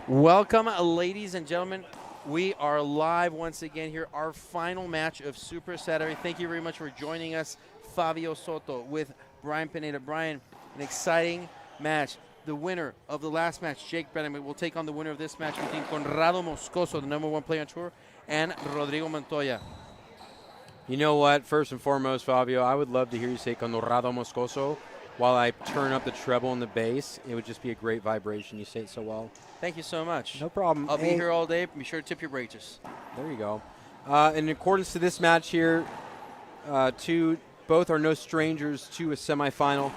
Welcome, ladies and gentlemen. We are live once again here, our final match of Super Saturday. Thank you very much for joining us, Fabio Soto with Brian Pineda. Brian, an exciting match. The winner of the last match, Jake Brennan, will take on the winner of this match between Conrado Moscoso, the #1 player on tour, and Rodrigo Montoya. You know what? First and foremost, Fabio, I would love to hear you say Conrado Moscoso while I turn up the treble and the bass. It would just be a great vibration. You say it so well. Thank you so much. No problem. I'll be here all day. Be sure to tip your waiters. There you go. In accordance to this match here, both are no strangers to a semifinal.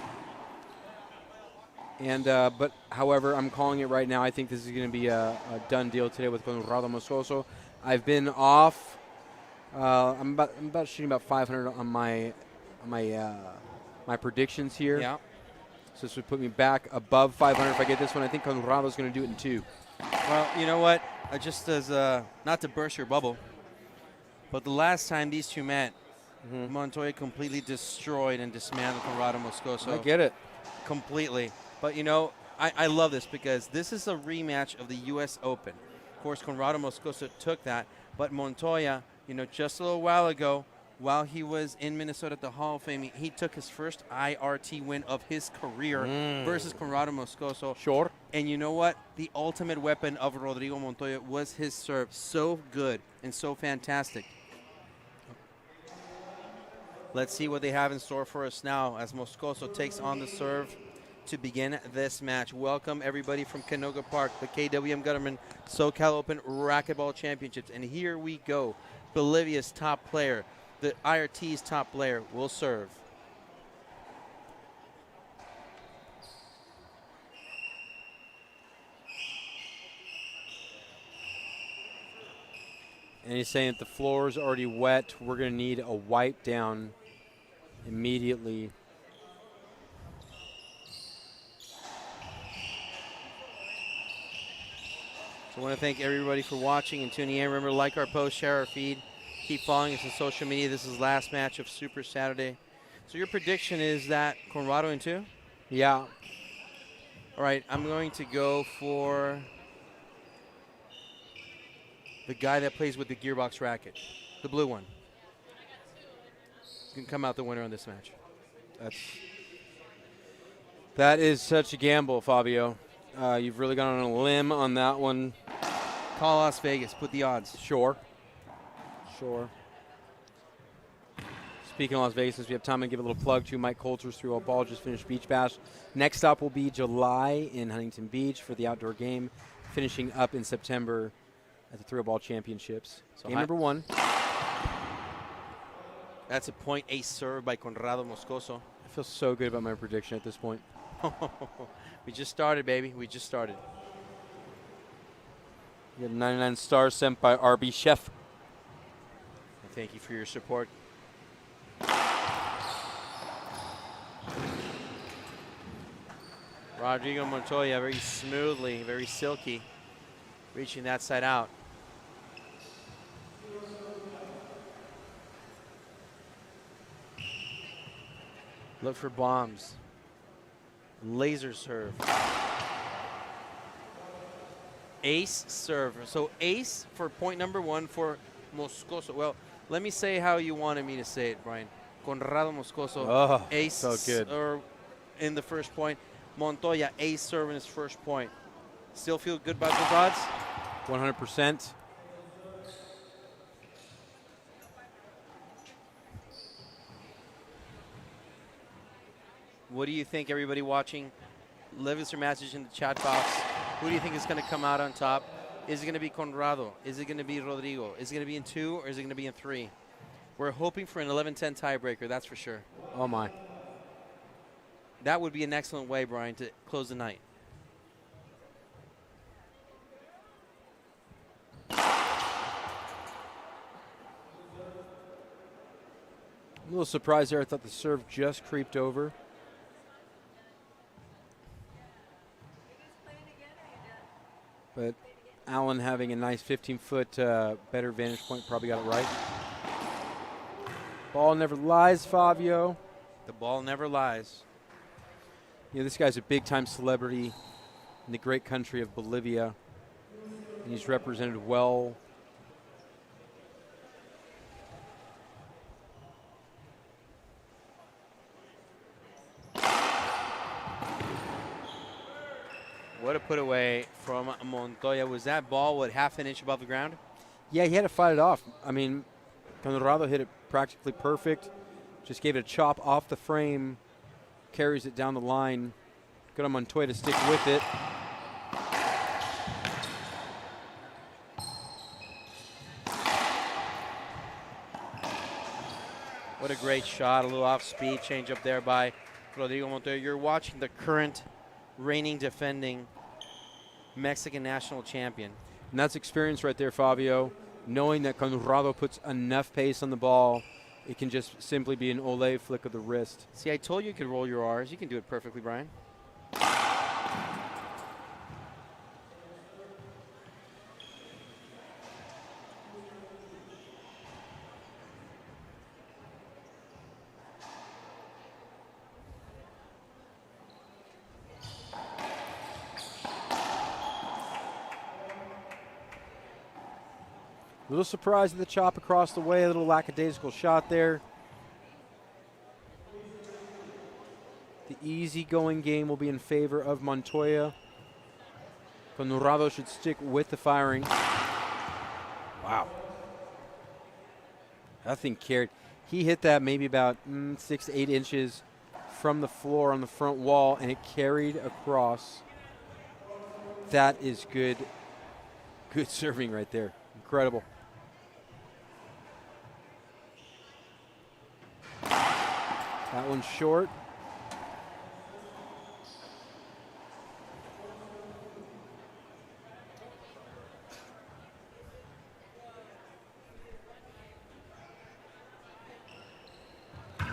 And but however, I'm calling it right now. I think this is going to be a done deal today with Conrado Moscoso. I've been off. I'm about shooting about 500 on my predictions here. Yeah. So this would put me back above 500 if I get this one. I think Conrado's going to do it in 2. Well, you know what? Just as not to burst your bubble, but the last time these two met, Montoya completely destroyed and dismantled Conrado Moscoso. I get it. Completely. But, you know, I love this because this is a rematch of the U.S. Open. Of course, Conrado Moscoso took that, but Montoya, you know, just a little while ago, while he was in Minnesota at the Hall of Fame, he took his first IRT win of his career versus Conrado Moscoso. Sure. And you know what? The ultimate weapon of Rodrigo Montoya was his serve. So good and so fantastic. Let's see what they have in store for us now as Moscoso takes on the serve to begin this match. Welcome, everybody, from Canoga Park, the KWM Gutterman Socal Open Racquetball Championships. And here we go. Bolivia's top player, the IRT's top player, will serve. And he's saying that the floor is already wet. We're going to need a wipe down immediately. So I want to thank everybody for watching and tuning in. Remember to like our post, share our feed, keep following us on social media. This is last match of Super Saturday. So your prediction is that Conrado in 2? Yeah. All right, I'm going to go for the guy that plays with the gearbox racket, the blue one. He's going to come out the winner on this match. That is such a gamble, Fabio. You've really gone on a limb on that one. Call Las Vegas. Put the odds. Sure. Speaking of Las Vegas, since we have time, to give a little plug to Mike Coulter's 3-0 ball. Just finished Beach Bash. Next stop will be July in Huntington Beach for the outdoor game, finishing up in September at the 3-0 ball championships. So game number 1. That's a point ace serve by Conrado Moscoso. I feel so good about my prediction at this point. We just started, baby. We just started. You got a 99 star sent by RB Chef. And thank you for your support. Rodrigo Montoya very smoothly, very silky, reaching that side out. Look for bombs. Laser serve. Ace serve. So ace for point number 1 for Moscoso. Well, let me say how you wanted me to say it, Brian. Conrado Moscoso, ace so good. Or in the first point. Montoya, ace serve in his first point. Still feel good about those odds? 100%. What do you think, everybody watching? Leave us your message in the chat box. Who do you think is going to come out on top? Is it going to be Conrado? Is it going to be Rodrigo? Is it going to be in 2 or is it going to be in 3? We're hoping for an 11-10 tiebreaker, that's for sure. Oh, my. That would be an excellent way, Brian, to close the night. A little surprised there. I thought the serve just creeped over. But Allen having a nice 15-foot better vantage point probably got it right. Ball never lies, Fabio. The ball never lies. You know, this guy's a big-time celebrity in the great country of Bolivia. And he's represented well. What a put away from Montoya. Was that ball, what, half an inch above the ground? Yeah, he had to fight it off. I mean, Conrado hit it practically perfect. Just gave it a chop off the frame, carries it down the line. Good on Montoya to stick with it. What a great shot, a little off speed change up there by Rodrigo Montoya. You're watching the current reigning defending Mexican national champion. And that's experience right there, Fabio. Knowing that Conrado puts enough pace on the ball, it can just simply be an ole flick of the wrist. See, I told you could roll your R's. You can do it perfectly, Brian. A little surprised at the chop across the way, a little lackadaisical shot there. The easygoing game will be in favor of Montoya. Conrado should stick with the firing. Wow. That thing carried. He hit that maybe about 6 to 8 inches from the floor on the front wall, and it carried across. That is good serving right there. Incredible. That one's short.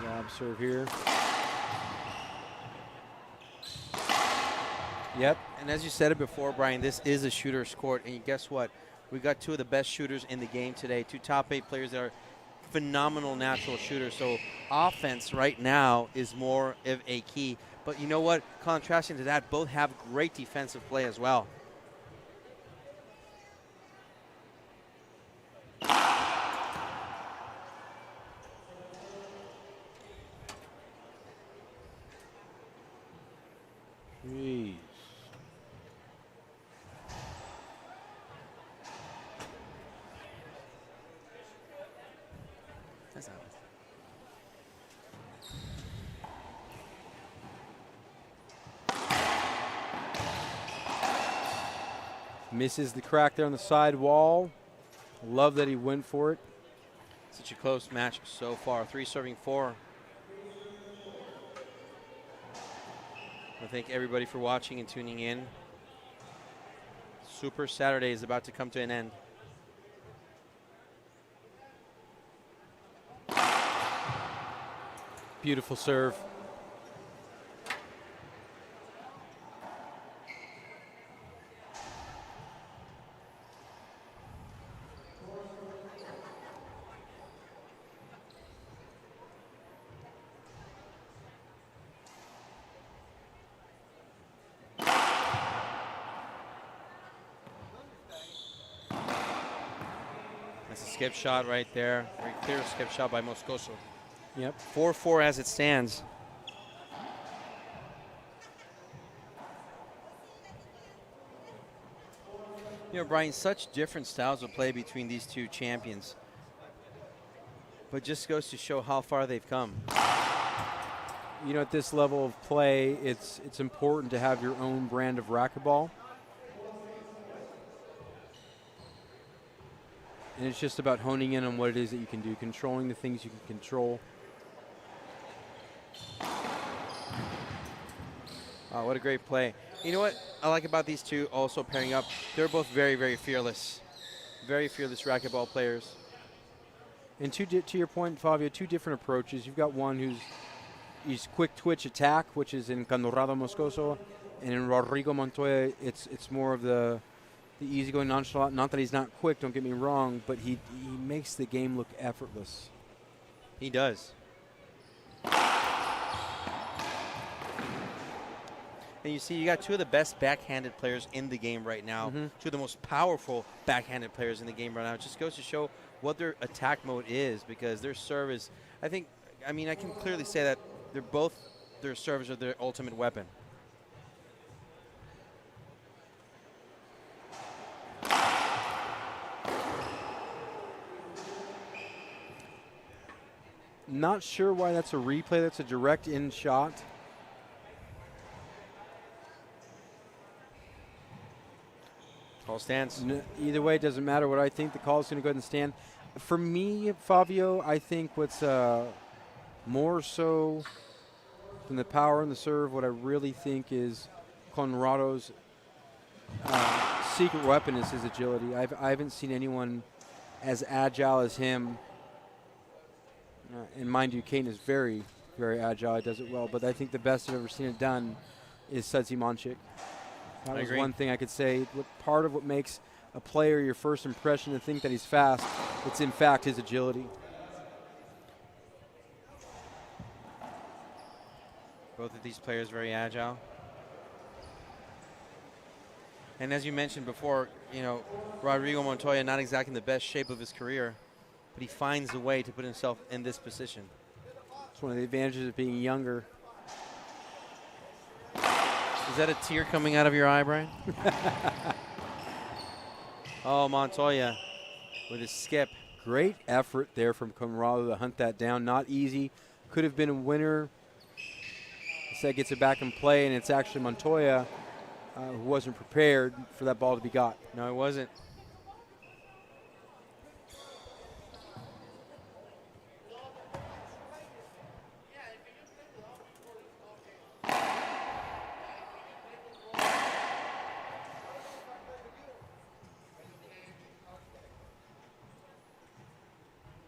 Lob serve here. Yep. And as you said it before, Brian, this is a shooter's court. And guess what? We got two of the best shooters in the game today. Two top 8 players that are phenomenal natural shooters. So offense right now is more of a key. But you know what? Contrasting to that, both have great defensive play as well. Jeez. That's not. Misses the crack there on the side wall. Love that he went for it. Such a close match so far. 3 serving 4. I thank everybody for watching and tuning in. Super Saturday is about to come to an end. Beautiful serve. That's a skip shot right there. Very clear skip shot by Moscoso. Yep. 4-4 as it stands. You know, Brian, such different styles of play between these two champions. But just goes to show how far they've come. You know, at this level of play, it's important to have your own brand of racquetball. And it's just about honing in on what it is that you can do, controlling the things you can control. Oh, what a great play. You know what I like about these two also pairing up? They're both very, very fearless. Very fearless racquetball players. And to your point, Fabio, 2 different approaches. You've got one he's quick twitch attack, which is in Conrado Moscoso, and in Rodrigo Montoya, it's more of the easygoing nonchalant. Not that he's not quick, don't get me wrong, but he makes the game look effortless. He does. And you see, you got two of the best backhanded players in the game right now. Two of the most powerful backhanded players in the game right now. It just goes to show what their attack mode is, because their serve is, I can clearly say that their serves are their ultimate weapon. Not sure why that's a replay. That's a direct in shot. Call stands. Either way, it doesn't matter what I think. The call is going to go ahead and stand. For me, Fabio, I think what's more so than the power and the serve, what I really think is Conrado's secret weapon is his agility. I haven't seen anyone as agile as him. And mind you, Kane is very, very agile. He does it well. But I think the best I've ever seen it done is Sedzimanchik. That was one thing I could say. Part of what makes a player your first impression to think that he's fast, it's in fact his agility. Both of these players very agile. And as you mentioned before, Rodrigo Montoya not exactly in the best shape of his career, but he finds a way to put himself in this position. It's one of the advantages of being younger. Is that a tear coming out of your eye, Brian? Oh, Montoya with his skip. Great effort there from Conrado to hunt that down. Not easy. Could have been a winner. Instead gets it back in play, and it's actually Montoya who wasn't prepared for that ball to be got. No, it wasn't.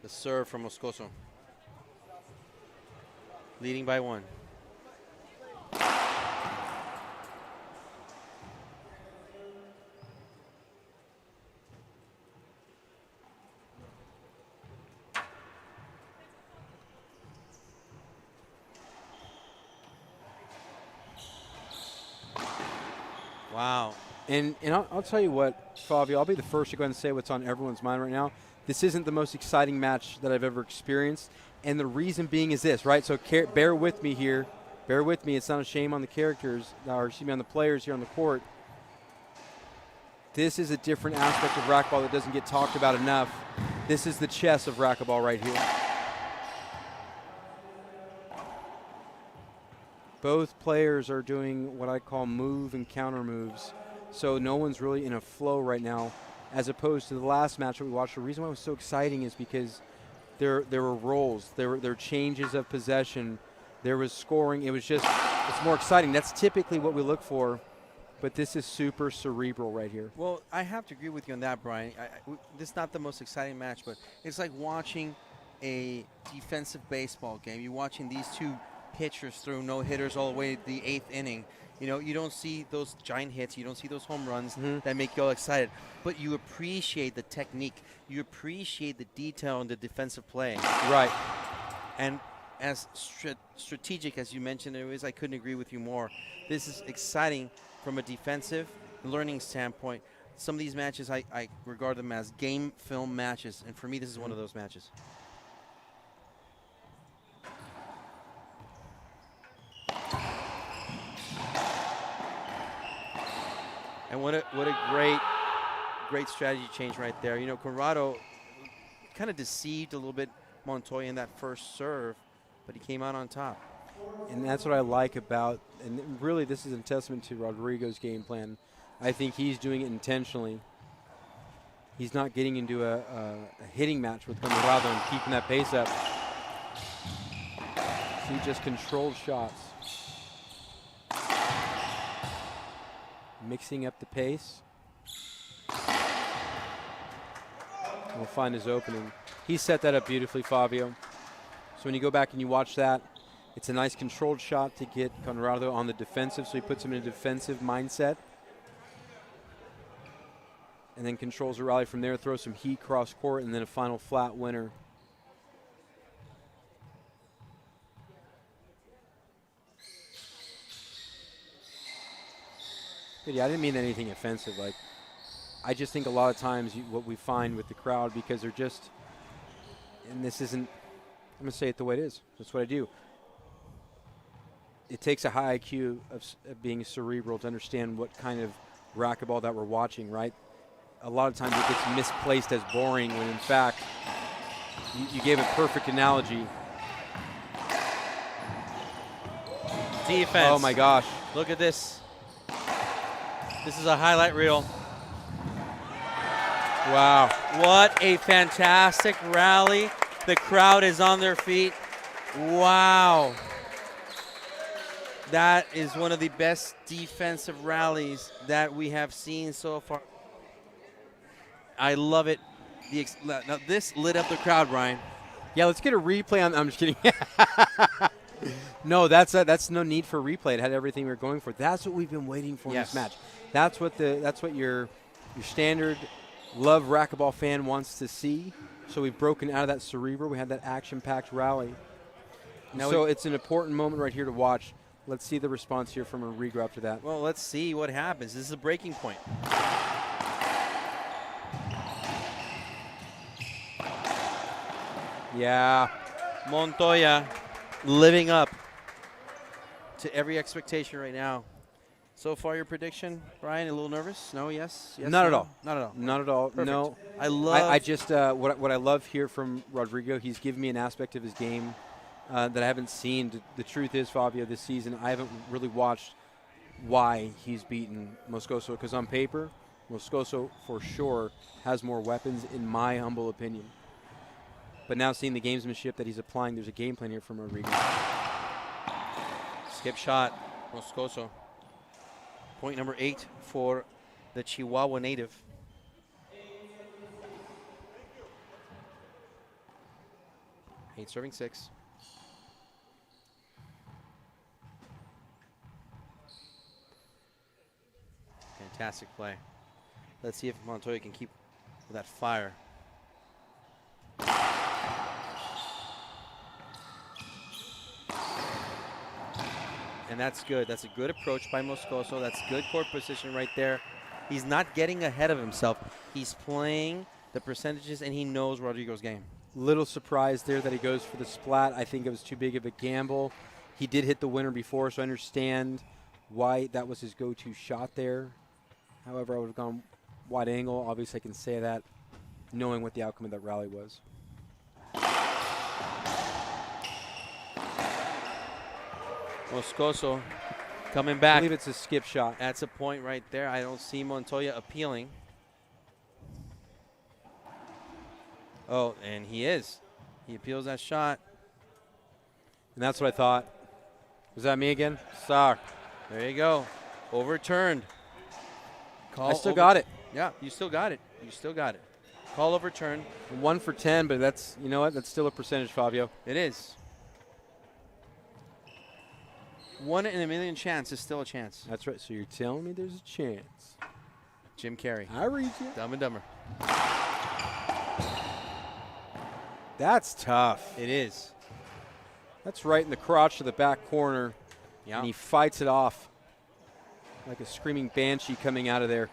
The serve from Moscoso. Leading by 1. Wow. And I'll tell you what, Fabio, I'll be the first to go ahead and say what's on everyone's mind right now. This isn't the most exciting match that I've ever experienced. And the reason being is this, right? So bear with me here. Bear with me. It's not a shame on the characters, or excuse me, on the players here on the court. This is a different aspect of racquetball that doesn't get talked about enough. This is the chess of racquetball right here. Both players are doing what I call move and counter moves. So no one's really in a flow right now, as opposed to the last match that we watched. The reason why it was so exciting is because there were rolls, there were changes of possession, there was scoring. It's more exciting. That's typically what we look for, but this is super cerebral right here. Well, I have to agree with you on that, Brian. This is not the most exciting match, but it's like watching a defensive baseball game. You're watching these two pitchers through no-hitters all the way to the 8th inning. You don't see those giant hits. You don't see those home runs that make you all excited. But you appreciate the technique. You appreciate the detail in the defensive play. Right. And as strategic as you mentioned it is, I couldn't agree with you more. This is exciting from a defensive learning standpoint. Some of these matches, I regard them as game film matches. And for me, this is one of those matches. And what a great strategy change right there. Conrado kind of deceived a little bit Montoya in that first serve, but he came out on top. And that's what I like about, and really this is a testament to Rodrigo's game plan. I think he's doing it intentionally. He's not getting into a hitting match with Conrado and keeping that pace up. He just controlled shots. Mixing up the pace. We'll find his opening. He set that up beautifully, Fabio. So when you go back and you watch that, it's a nice controlled shot to get Conrado on the defensive, so he puts him in a defensive mindset. And then controls the rally from there, throws some heat cross court, and then a final flat winner. Yeah, I didn't mean anything offensive. Like, I just think a lot of times what we find with the crowd, because they're just, and this isn't, I'm going to say it the way it is. That's what I do. It takes a high IQ of being cerebral to understand what kind of racquetball that we're watching, right? A lot of times it gets misplaced as boring when, in fact, you gave a perfect analogy. Defense. Oh, my gosh. Look at this. This is a highlight reel. Wow. What a fantastic rally. The crowd is on their feet. Wow. That is one of the best defensive rallies that we have seen so far. I love it. Now this lit up the crowd, Brian. Yeah, let's get a replay on. I'm just kidding. No, that's no need for replay. It had everything we were going for. That's what we've been waiting for in this match. That's what your standard love racquetball fan wants to see. So we've broken out of that cerebral. We had that action-packed rally. Now so it's an important moment right here to watch. Let's see the response here from Rodrigo after that. Well, let's see what happens. This is a breaking point. Yeah. Montoya living up to every expectation right now. So far, your prediction, Brian, a little nervous? No, yes? Not no? at all. Not at all. Not at all. Perfect. No. I just what I love here from Rodrigo, he's given me an aspect of his game that I haven't seen. The truth is, Fabio, this season I haven't really watched why he's beaten Moscoso, because on paper, Moscoso for sure has more weapons, in my humble opinion. But now seeing the gamesmanship that he's applying, there's a game plan here from Rodrigo. Skip shot, Moscoso. Point number 8 for the Chihuahua native. Eight serving 6. Fantastic play. Let's see if Montoya can keep that fire. And that's good. That's a good approach by Moscoso. That's good court position right there. He's not getting ahead of himself. He's playing the percentages, and he knows Rodrigo's game. Little surprised there that he goes for the splat. I think it was too big of a gamble. He did hit the winner before, so I understand why that was his go-to shot there. However, I would have gone wide angle. Obviously, I can say that knowing what the outcome of that rally was. Moscoso coming back. I believe it's a skip shot. That's a point right there. I don't see Montoya appealing. Oh, and he is. He appeals that shot. And that's what I thought. Was that me again? Sorry. There you go. Overturned. I still got it. Yeah, you still got it. You still got it. Call overturned. 1 for 10, but that's, you know what? That's still a percentage, Fabio. It is. 1 in a million chance is still a chance. That's right. So you're telling me there's a chance. Jim Carrey. I read you. Dumb and Dumber. That's tough. It is. That's right in the crotch of the back corner. Yeah. And he fights it off like a screaming banshee coming out of there.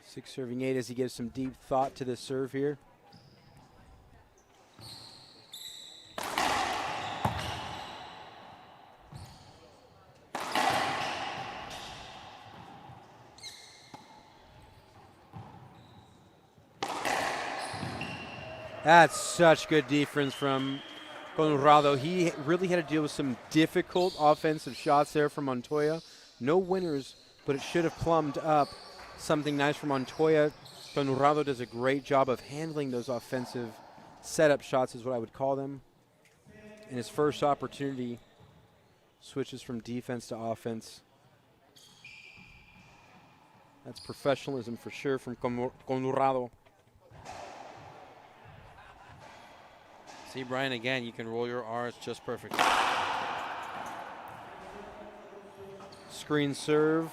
Six serving 8 as he gives some deep thought to this serve here. That's such good defense from Conrado. He really had to deal with some difficult offensive shots there from Montoya. No winners, but it should have plumbed up. Something nice from Montoya. Conrado does a great job of handling those offensive setup shots is what I would call them. And his first opportunity switches from defense to offense. That's professionalism for sure from Conrado. See, Brian, again, you can roll your R's just perfectly. Screen serve.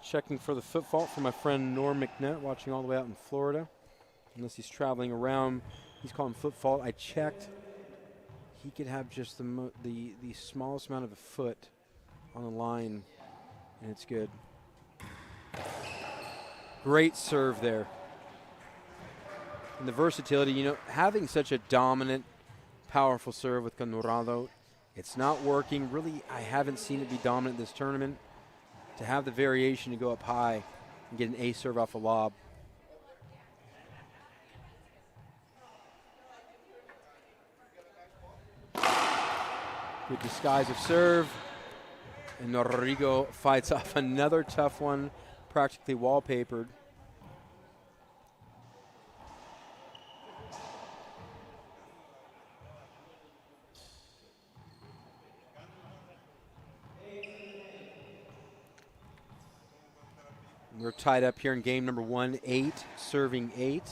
Checking for the foot fault for my friend Norm McNutt, watching all the way out in Florida. Unless he's traveling around, he's calling foot fault. I checked. He could have just the smallest amount of a foot on the line, and it's good. Great serve there. And the versatility, you know, having such a dominant, powerful serve with Conrado, it's not working. Really, I haven't seen it be dominant this tournament. To have the variation to go up high and get an ace serve off a lob. Good disguise of serve. And Rodrigo fights off another tough one, practically wallpapered. We're tied up here in game number 1, 8, serving 8.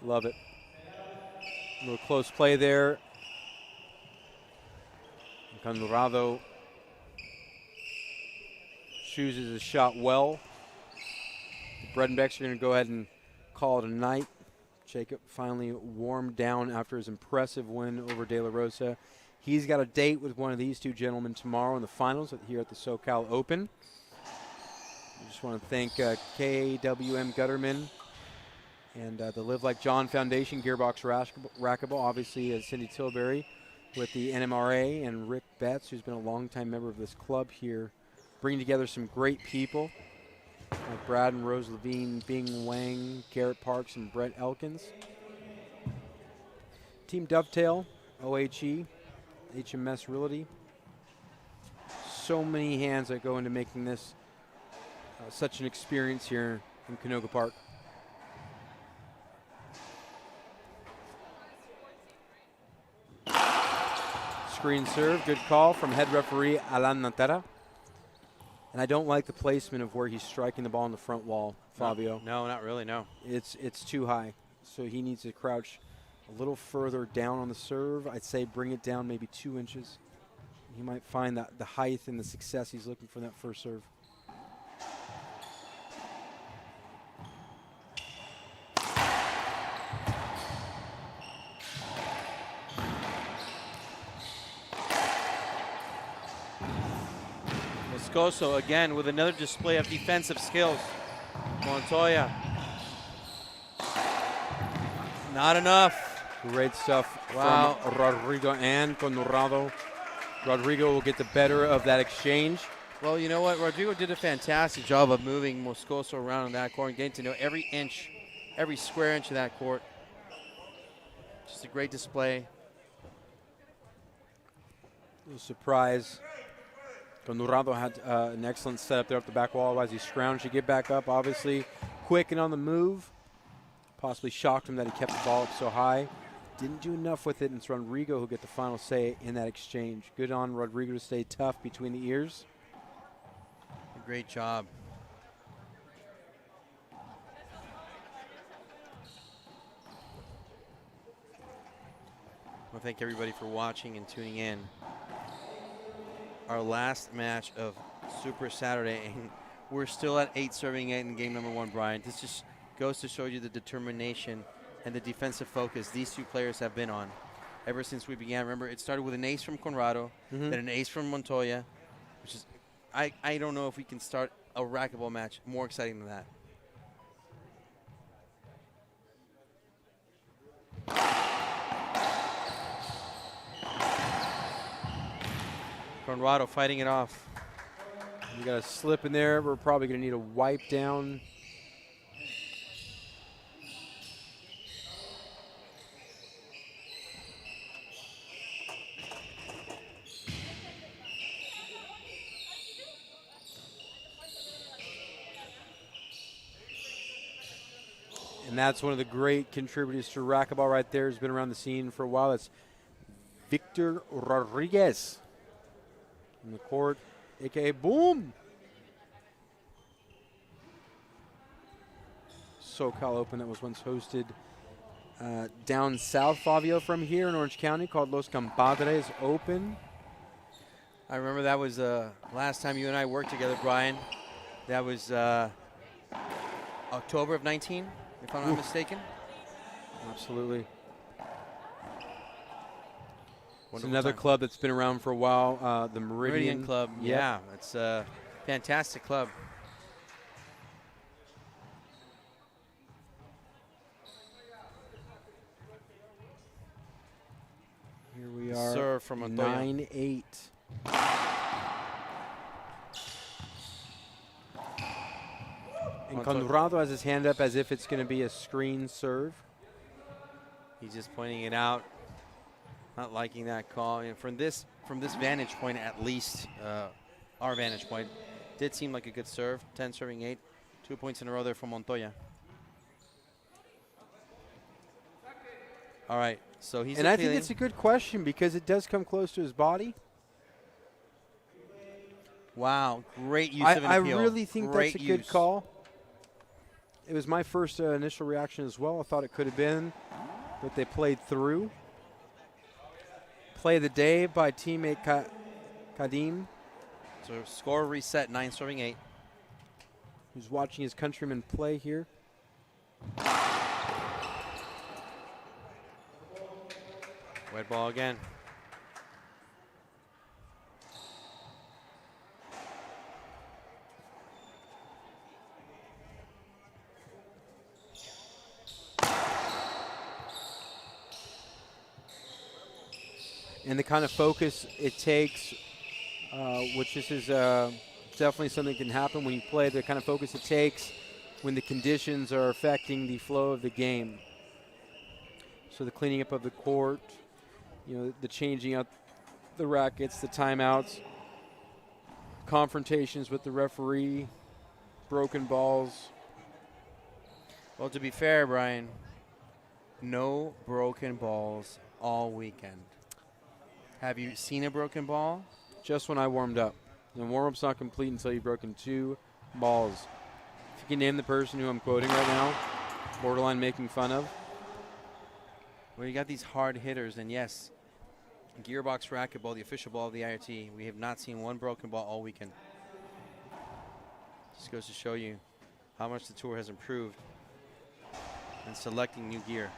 Love it. A little close play there. Conrado chooses his shot well. The Bredenbecks are going to go ahead and call it a night. Jacob finally warmed down after his impressive win over De La Rosa. He's got a date with one of these two gentlemen tomorrow in the finals here at the Socal Open. I just want to thank KWM Gutterman and the Live Like John Foundation, Gearbox Racquetball, obviously Cindy Tilbury with the NMRA, and Rick Betts, who's been a longtime member of this club here, bringing together some great people like Brad and Rose Levine, Bing Wang, Garrett Parks, and Brett Elkins. Team Dovetail, OHE, HMS Realty. So many hands that go into making this such an experience here in Canoga Park. Screen serve, good call from head referee Alan Natera. And I don't like the placement of where he's striking the ball on the front wall, Fabio. No, not really, no. It's too high. So he needs to crouch a little further down on the serve. I'd say bring it down maybe 2 inches. He might find that the height and the success he's looking for in that first serve. Moscoso again with another display of defensive skills. Montoya. Not enough. Great stuff Wow. from Rodrigo and Conrado. Rodrigo will get the better of that exchange. Well, you know what? Rodrigo did a fantastic job of moving Moscoso around in that court and getting to know every inch, every square inch of that court. Just a great display. A little surprise. Conrado had an excellent setup there up the back wall. Otherwise, he scrounged to get back up. Obviously, quick and on the move. Possibly shocked him that he kept the ball up so high. Didn't do enough with it, and it's Rodrigo who'll get the final say in that exchange. Good on Rodrigo to stay tough between the ears. Great job. I want to thank everybody for watching and tuning in. Our last match of Super Saturday, and we're still at 8 serving 8 in game number 1, Brian. This just goes to show you the determination and the defensive focus these two players have been on ever since we began. Remember, it started with an ace from Conrado, then an ace from Montoya, which is, I don't know if we can start a racquetball match more exciting than that. Conrado fighting it off. You got a slip in there. We're probably going to need a wipe down. And that's one of the great contributors to racquetball right there. Has been around the scene for a while. That's Victor Rodriguez in the court, a.k.a. Boom. Socal Open that was once hosted down south, Fabio, from here in Orange County, called Los Compadres Open. I remember that was last time you and I worked together, Brian. That was October of 19, if I'm not mistaken. Absolutely. It's Wonderful another time. club that's been around for a while, the Meridian Club. Yep. Yeah, it's a fantastic club. Here we are, Serve from Montoya. 9-8. And Conrado has his hand up as if it's going to be a screen serve. He's just pointing it out, not liking that call. And from this vantage point, at least our vantage point, did seem like a good serve. 10 serving 8, 2 points in a row there for Montoya. All right, so he's. And I think it's a good question because it does come close to his body. Wow, great use of an I appeal. really think great that's a use. good call. It was my first initial reaction as well. I thought it could have been, but they played through. Play of the day by teammate Kadim, So score reset, 9 serving 8. who's watching his countrymen play here. Wet ball again. And the kind of focus it takes, which this is definitely something that can happen when you play, the kind of focus it takes when the conditions are affecting the flow of the game. So the cleaning up of the court, the changing out the rackets, the timeouts, confrontations with the referee, broken balls. Well, to be fair, Brian, no broken balls all weekend. Have you seen a broken ball? Just when I warmed up. The warm-up's not complete until you've broken 2 balls. If you can name the person who I'm quoting right now, borderline making fun of. Well, you got these hard hitters, and yes, Gearbox Racquetball, the official ball of the IRT, we have not seen one broken ball all weekend. Just goes to show you how much the tour has improved in selecting new gear.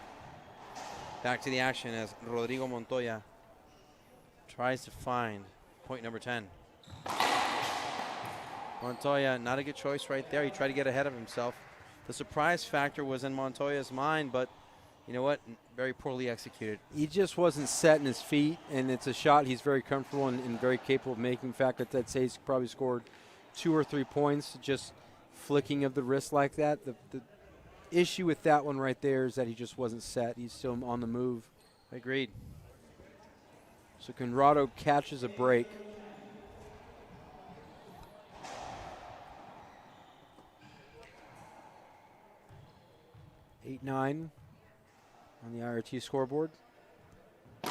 Back to the action as Rodrigo Montoya tries to find point number 10. Montoya, not a good choice right there. He tried to get ahead of himself. The surprise factor was in Montoya's mind, but you know what? Very poorly executed. He just wasn't set in his feet, and it's a shot he's very comfortable and very capable of making. In fact, I'd say he's probably scored 2 or 3 points just flicking of the wrist like that. The issue with that one right there is that he just wasn't set. He's still on the move. Agreed. So Conrado catches a break. Eight, 9 on the IRT scoreboard. A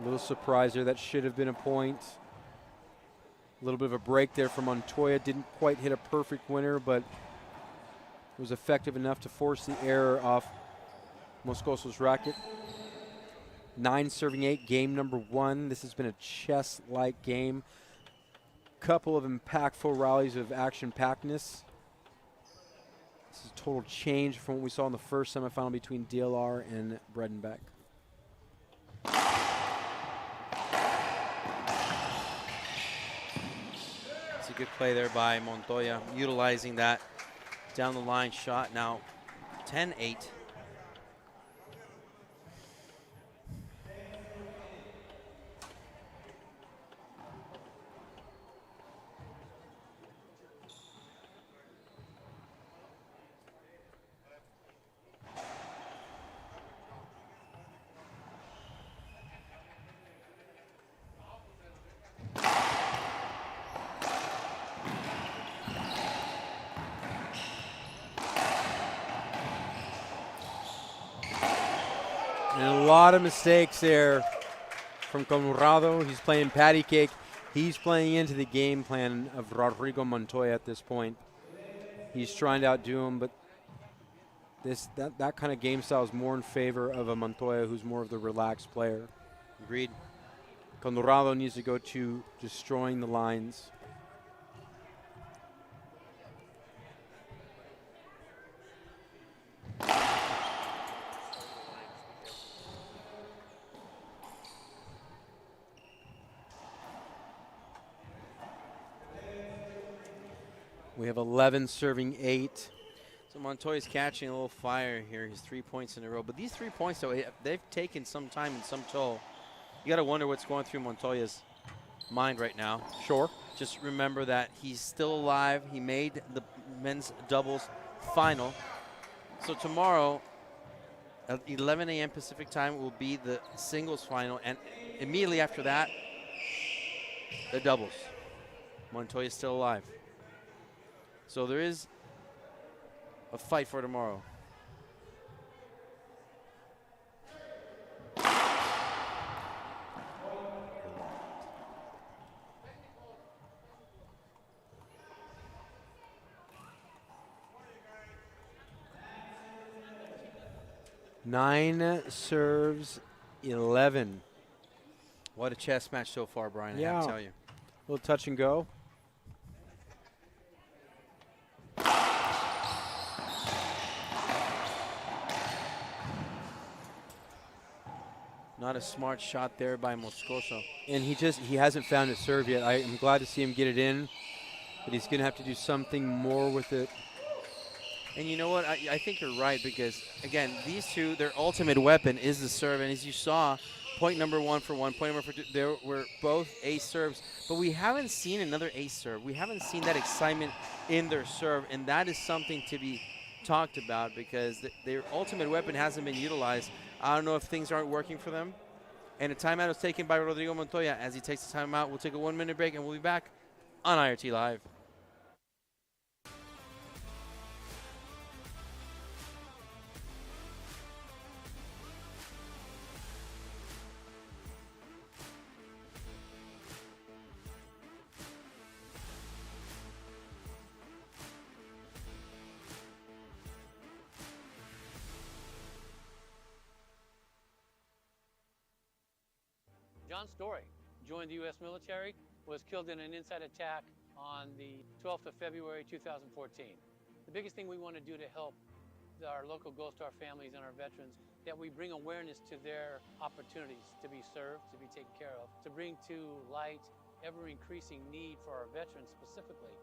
little surprise there. That should have been a point. A little bit of a break there from Montoya. Didn't quite hit a perfect winner, but it was effective enough to force the error off Moscoso's racket. 9 serving 8, game number 1. This has been a chess-like game. Couple of impactful rallies of action-packedness. This is a total change from what we saw in the first semifinal between DLR and Bredenbeck. It's a good play there by Montoya, utilizing that down the line shot. Now 10-8. And a lot of mistakes there from Conrado. He's playing patty cake. He's playing into the game plan of Rodrigo Montoya at this point. He's trying to outdo him, but that kind of game style is more in favor of a Montoya who's more of the relaxed player. Agreed. Conrado needs to go to destroying the lines. We have 11 serving 8. So Montoya's catching a little fire here. His 3 points in a row. But these 3 points, though, they've taken some time and some toll. You got to wonder what's going through Montoya's mind right now. Sure. Just remember that he's still alive. He made the men's doubles final. So tomorrow at 11 a.m. Pacific time will be the singles final. And immediately after that, the doubles. Montoya's still alive. So there is a fight for tomorrow. Nine serves 11. What a chess match so far, Brian, I have to tell you. A little touch and go. Not a smart shot there by Moscoso. And he hasn't found his serve yet. I'm glad to see him get it in, but he's going to have to do something more with it. And you know what? I think you're right because, again, these two, their ultimate weapon is the serve. And as you saw, point number 1 for 1, point number 2, there were both ace serves. But we haven't seen another ace serve. We haven't seen that excitement in their serve. And that is something to be talked about because their ultimate weapon hasn't been utilized. I don't know if things aren't working for them. And a timeout is taken by Rodrigo Montoya. As he takes the timeout, we'll take a 1-minute break and we'll be back on IRT Live. John Story joined the U.S. military, was killed in an inside attack on the 12th of February 2014. The biggest thing we want to do to help our local Gold Star families and our veterans, that we bring awareness to their opportunities to be served, to be taken care of, to bring to light ever-increasing need for our veterans specifically,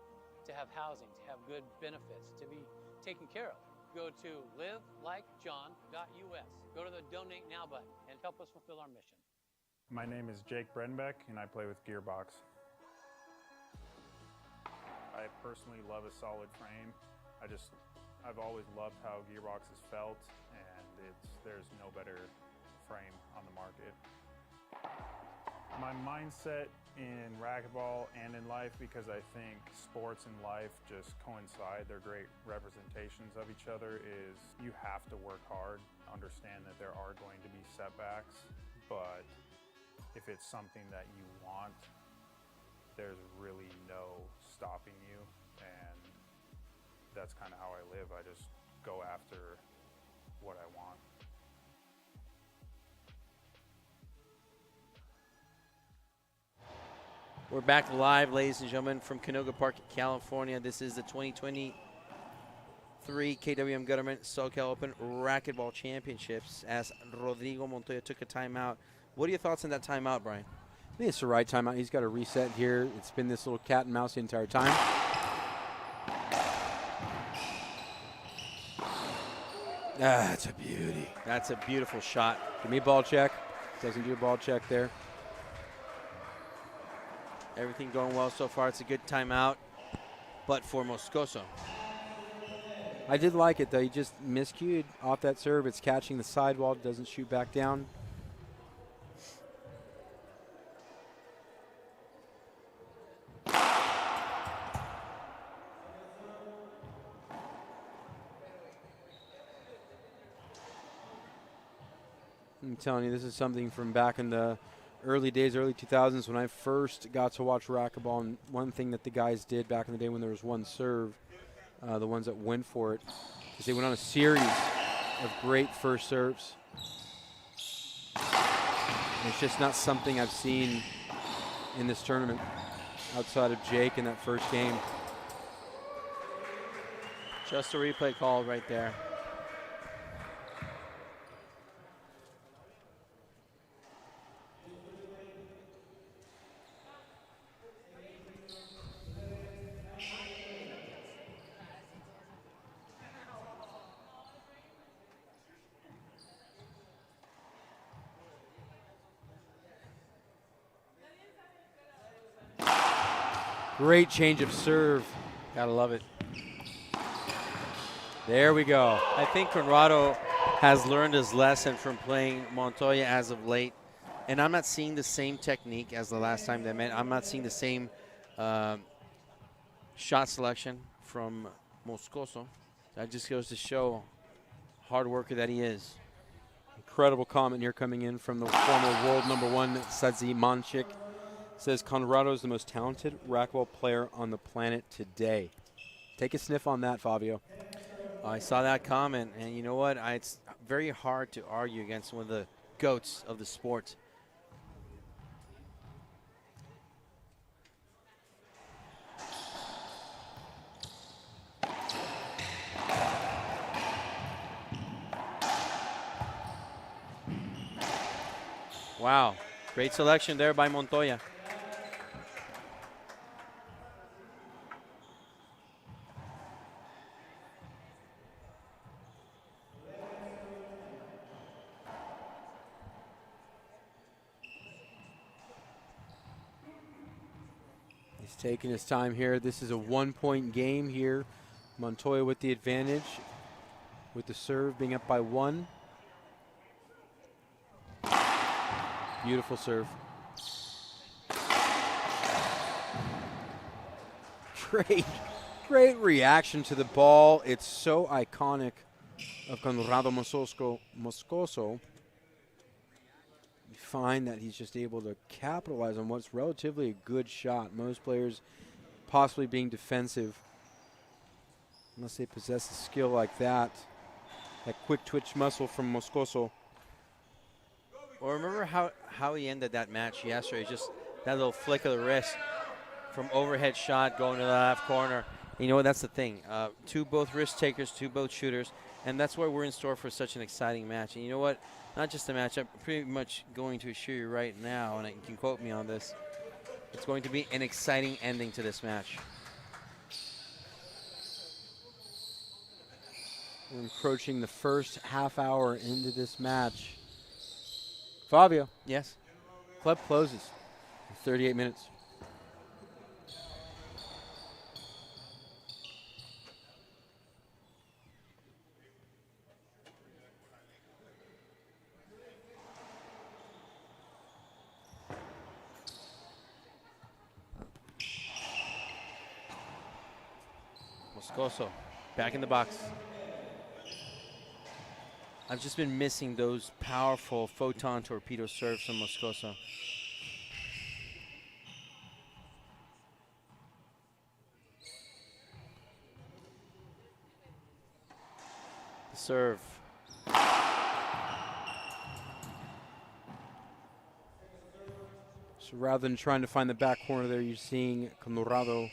to have housing, to have good benefits, to be taken care of. Go to livelikejohn.us. Go to the Donate Now button and help us fulfill our mission. My name is Jake Brenbeck, and I play with Gearbox. I personally love a solid frame. I've always loved how Gearbox has felt, and there's no better frame on the market. My mindset in racquetball and in life, because I think sports and life just coincide, they're great representations of each other, is you have to work hard, understand that there are going to be setbacks, but if it's something that you want, there's really no stopping you, and that's kind of how I live. I just go after what I want. We're back live, ladies and gentlemen, from Canoga Park, California. This is the 2023 KWM Government Socal Open Racquetball Championships as Rodrigo Montoya took a timeout. What are your thoughts on that timeout, Brian? I think it's the right timeout. He's got to reset here. It's been this little cat and mouse the entire time. That's a beauty. That's a beautiful shot. Give me a ball check. Doesn't do a ball check there. Everything going well so far. It's a good timeout, but for Moscoso. I did like it, though. He just miscued off that serve. It's catching the sidewall. Doesn't shoot back down. I'm telling you, this is something from back in the early days, early 2000s, when I first got to watch racquetball. And one thing that the guys did back in the day when there was one serve, the ones that went for it, is they went on a series of great first serves. And it's just not something I've seen in this tournament outside of Jake in that first game. Just a replay call right there. Great change of serve. Gotta love it. There we go. I think Conrado has learned his lesson from playing Montoya as of late. And I'm not seeing the same technique as the last time they met. I'm not seeing the same shot selection from Moscoso. That just goes to show hard worker that he is. Incredible comment here coming in from the former world #1, Sadzi Manchik. Says Conrado is the most talented racquetball player on the planet today. Take a sniff on that, Fabio. I saw that comment, and you know what? It's very hard to argue against one of the GOATs of the sport. Wow, great selection there by Montoya. He's taking his time here. This is a 1-point game here. Montoya with the advantage, with the serve being up by 1. Beautiful serve. Great reaction to the ball. It's so iconic of Conrado Moscoso. You find that he's just able to capitalize on what's relatively a good shot. Most players possibly being defensive, unless they possess a skill like that. That quick twitch muscle from Moscoso. Well, remember how he ended that match yesterday? Just that little flick of the wrist from overhead shot going to the left corner. You know what? That's the thing. Both risk takers, both shooters, and that's why we're in store for such an exciting match. And you know what? Not just a match. I'm pretty much going to assure you right now, and you can quote me on this. It's going to be an exciting ending to this match. We're encroaching the first half hour into this match. Fabio. Yes? Club closes in 38 minutes. Moscoso back in the box. I've just been missing those powerful photon torpedo serves from Moscoso. The serve. So rather than trying to find the back corner there, you're seeing Conrado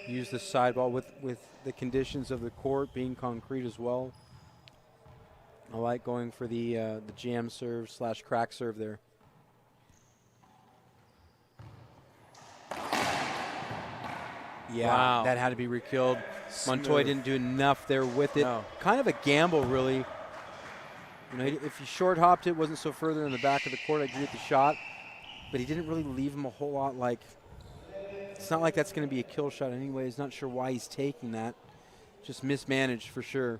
use the side ball with the conditions of the court being concrete as well. I like going for the jam serve / crack serve there. Yeah, wow. That had to be re-killed. Montoya didn't do enough there with it. No. Kind of a gamble, really. You know, if he short hopped it, wasn't so further in the back of the court, I agree with the shot. But he didn't really leave him a whole lot. Like, it's not like that's going to be a kill shot anyway. He's not sure why he's taking that. Just mismanaged for sure.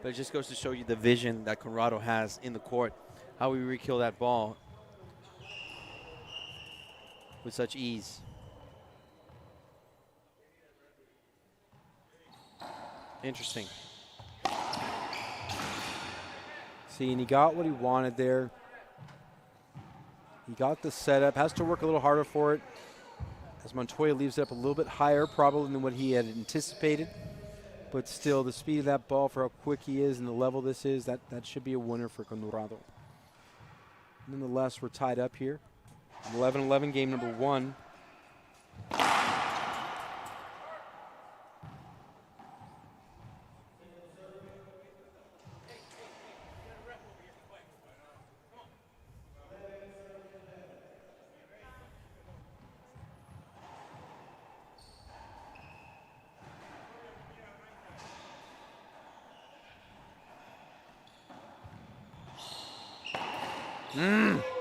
But it just goes to show you the vision that Conrado has in the court, how we re-kill that ball with such ease. Interesting. See, and he got what he wanted there. He got the setup. Has to work a little harder for it, as Montoya leaves it up a little bit higher probably than what he had anticipated. But still, the speed of that ball for how quick he is and the level this is, that should be a winner for Conrado. Nonetheless, we're tied up here. 11-11, game number 1.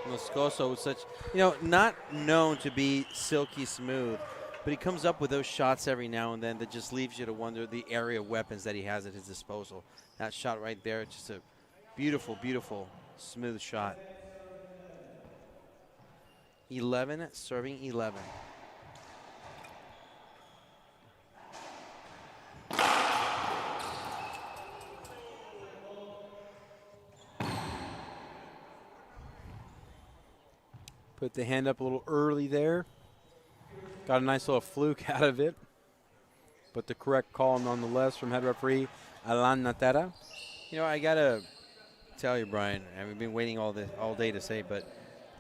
Moscoso was such, not known to be silky smooth, but he comes up with those shots every now and then that just leaves you to wonder the area of weapons that he has at his disposal. That shot right there, just a beautiful, beautiful, smooth shot. 11 serving 11. Put the hand up a little early there. Got a nice little fluke out of it. But the correct call nonetheless from head referee Alan Natera. I got to tell you, Brian, and we've been waiting all day to say, but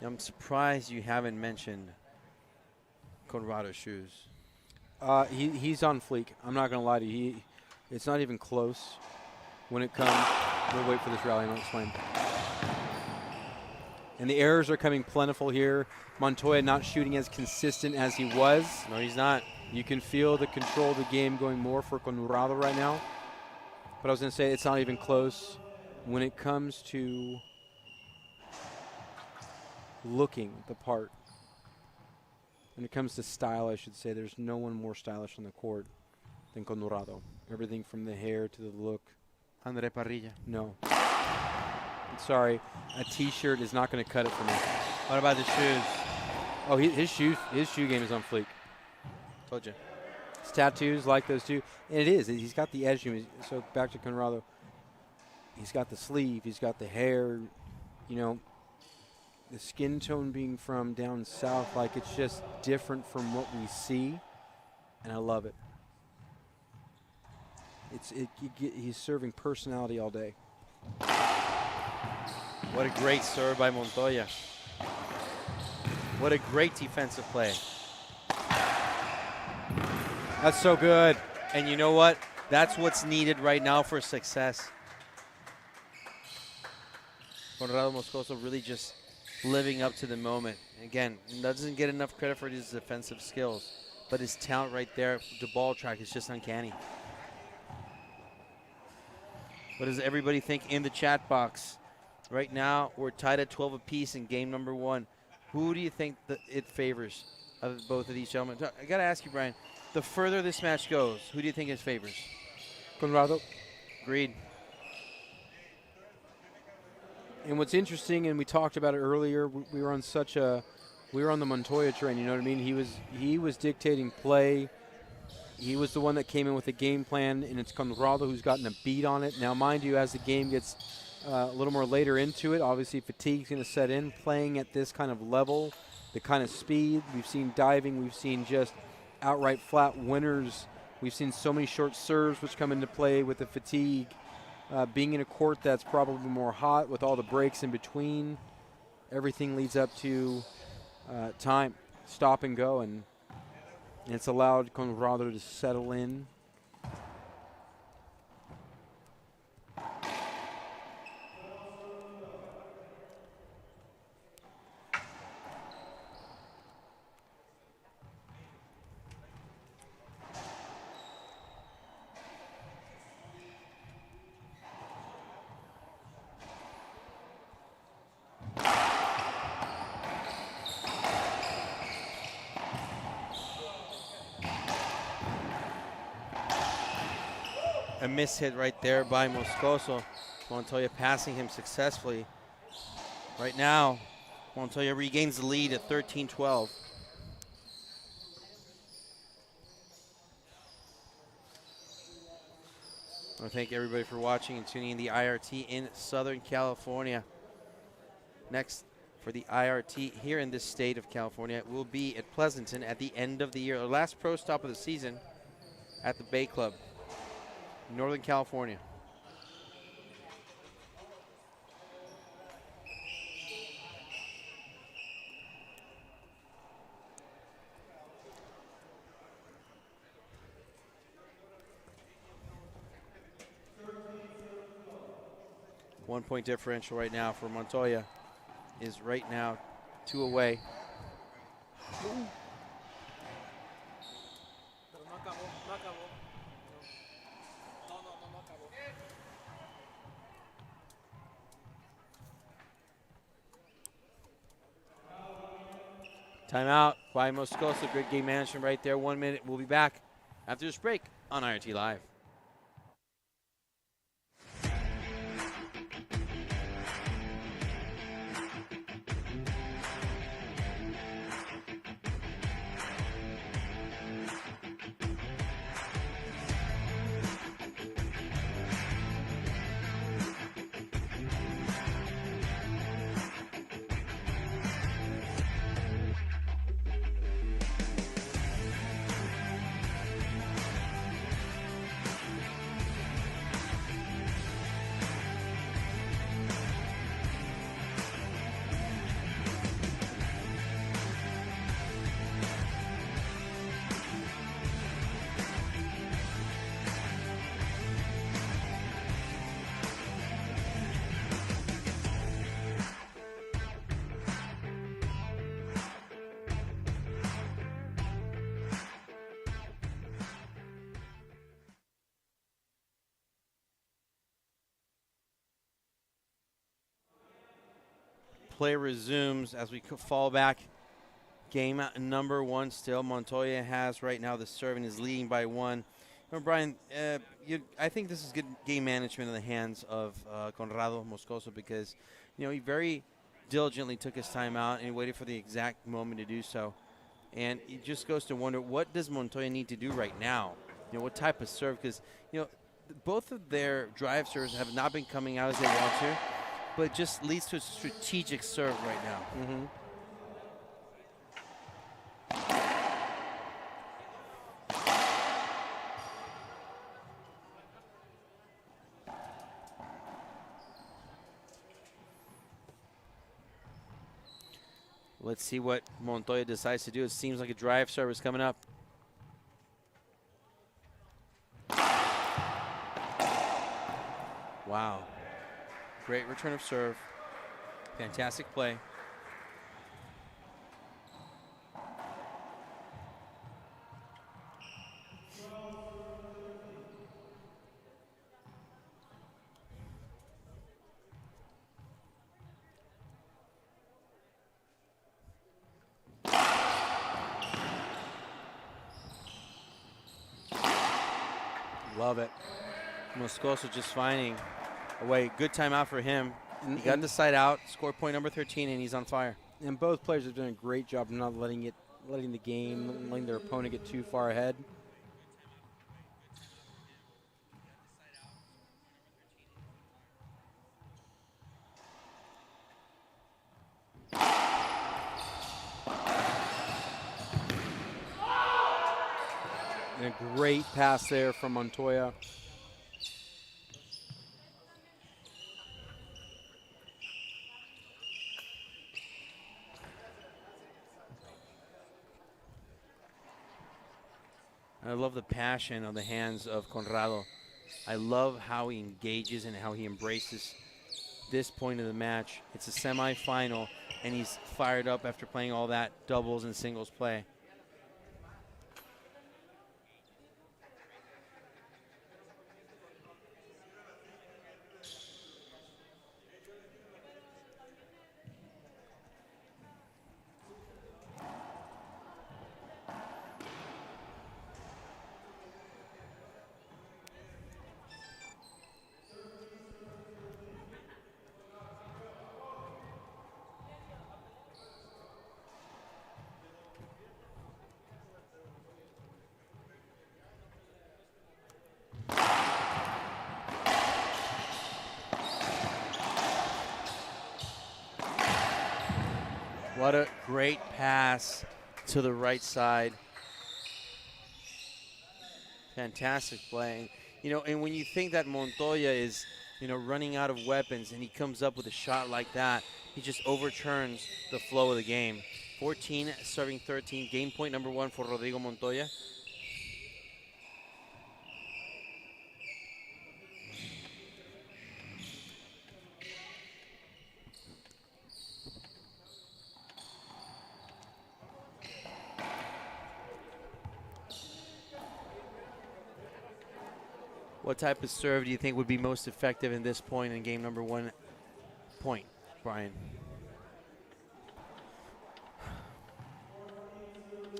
I'm surprised you haven't mentioned Conrado's shoes. He's on fleek. I'm not going to lie to you. It's not even close when it comes. We'll wait for this rally and I'll explain. And the errors are coming plentiful here. Montoya not shooting as consistent as he was. No, he's not. You can feel the control of the game going more for Conrado right now. But I was going to say it's not even close. When it comes to looking the part, when it comes to style, I should say, there's no one more stylish on the court than Conrado. Everything from the hair to the look. Andre Parrilla. No. I'm sorry. A T-shirt is not going to cut it for me. What about the shoes? Oh, his shoe game is on fleek. Told you. His tattoos like those too. And it is. He's got the edge to him. So back to Conrado. He's got the sleeve. He's got the hair. The skin tone being from down south, like it's just different from what we see. And I love it. He's serving personality all day. What a great serve by Montoya. What a great defensive play. That's so good. And you know what? That's what's needed right now for success. Conrado Moscoso really just living up to the moment. Again, doesn't get enough credit for his defensive skills, but his talent right there, the ball track is just uncanny. What does everybody think in the chat box? Right now, we're tied at 12 apiece in game number 1. Who do you think that it favors of both of these gentlemen? I got to ask you, Brian, the further this match goes, who do you think it favors? Conrado. Agreed. And what's interesting, and we talked about it earlier, we were on the Montoya train, you know what I mean? He was dictating play. He was the one that came in with a game plan, and it's Conrado who's gotten a beat on it. Now, mind you, as the game gets a little more later into it, obviously fatigue's going to set in. Playing at this kind of level, the kind of speed, we've seen diving, we've seen just outright flat winners. We've seen so many short serves which come into play with the fatigue. Being in a court that's probably more hot with all the breaks in between, everything leads up to time, stop and go, and it's allowed Conrado to settle in. A miss hit right there by Moscoso. Montoya passing him successfully. Right now, Montoya regains the lead at 13-12. I want to thank everybody for watching and tuning in the IRT in Southern California. Next for the IRT here in this state of California will be at Pleasanton at the end of the year. Our last pro stop of the season at the Bay Club, Northern California. One-point differential right now for Montoya is right now 2 away. Timeout by Moscoso. Great game management right there. 1 minute. We'll be back after this break on IRT Live. Play resumes as we fall back. Game number 1 still. Montoya has right now the serve and is leading by 1. Brian, I think this is good game management in the hands of Conrado Moscoso because, he very diligently took his time out and he waited for the exact moment to do so. And it just goes to wonder, what does Montoya need to do right now? What type of serve? Because, both of their drive serves have not been coming out as they want to, but it just leads to a strategic serve right now. Mm-hmm. Let's see what Montoya decides to do. It seems like a drive serve is coming up. Wow. Great return of serve. Fantastic play. Love it. Moscoso just finding a way. Good timeout for him. He got the side out, scored point number 13, and he's on fire. And both players have done a great job of not letting their opponent get too far ahead. And a great pass there from Montoya. I love the passion on the hands of Conrado. I love how he engages and how he embraces this point of the match. It's a semifinal, and he's fired up after playing all that doubles and singles play. What a great pass to the right side. Fantastic play. You know, and when you think that Montoya is, you know, running out of weapons and he comes up with a shot like that, he just overturns the flow of the game. 14 serving 13. Game point number 1 for Rodrigo Montoya. What type of serve do you think would be most effective in this point in game number 1 point, Brian?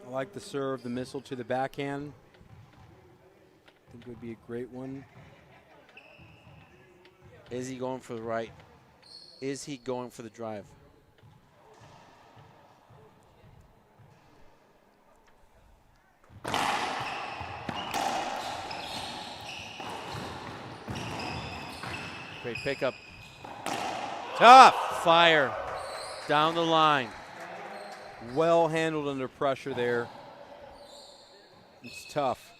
I like the serve, the missile to the backhand. I think it would be a great one. Is he going for the right? Is he going for the drive? Great pickup. Tough fire down the line. Well handled under pressure there. It's tough.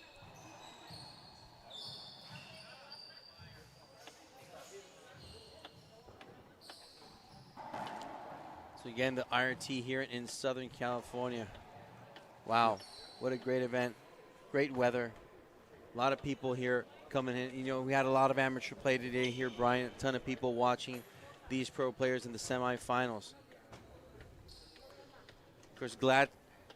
So again, the IRT here in Southern California. Wow, what a great event. Great weather. A lot of people here coming in. You know, we had a lot of amateur play today here, Brian. A ton of people watching these pro players in the semifinals. Of course, glad,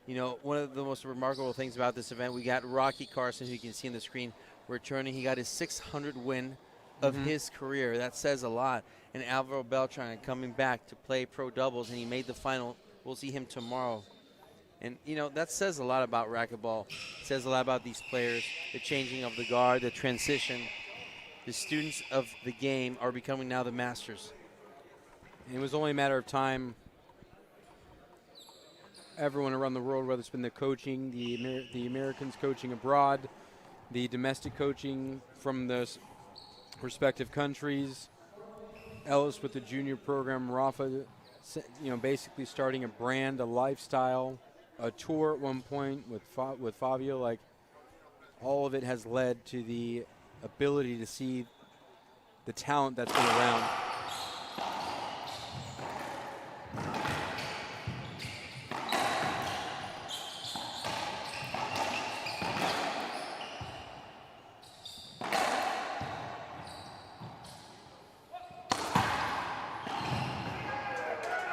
you know, one of the most remarkable things about this event, we got Rocky Carson, who you can see on the screen, returning. He got his 600th win of his career. That says a lot. And Alvaro Beltran coming back to play pro doubles, and he made the final. We'll see him tomorrow. And, you know, that says a lot about racquetball. It says a lot about these players, the changing of the guard, the transition. The students of the game are becoming now the masters. And it was only a matter of time. Everyone around the world, whether it's been the coaching, the Americans coaching abroad, the domestic coaching from the respective countries, Ellis with the junior program, Rafa, you know, basically starting a brand, a lifestyle, a tour at one point with Fabio. Like, all of it has led to the ability to see the talent that's been around.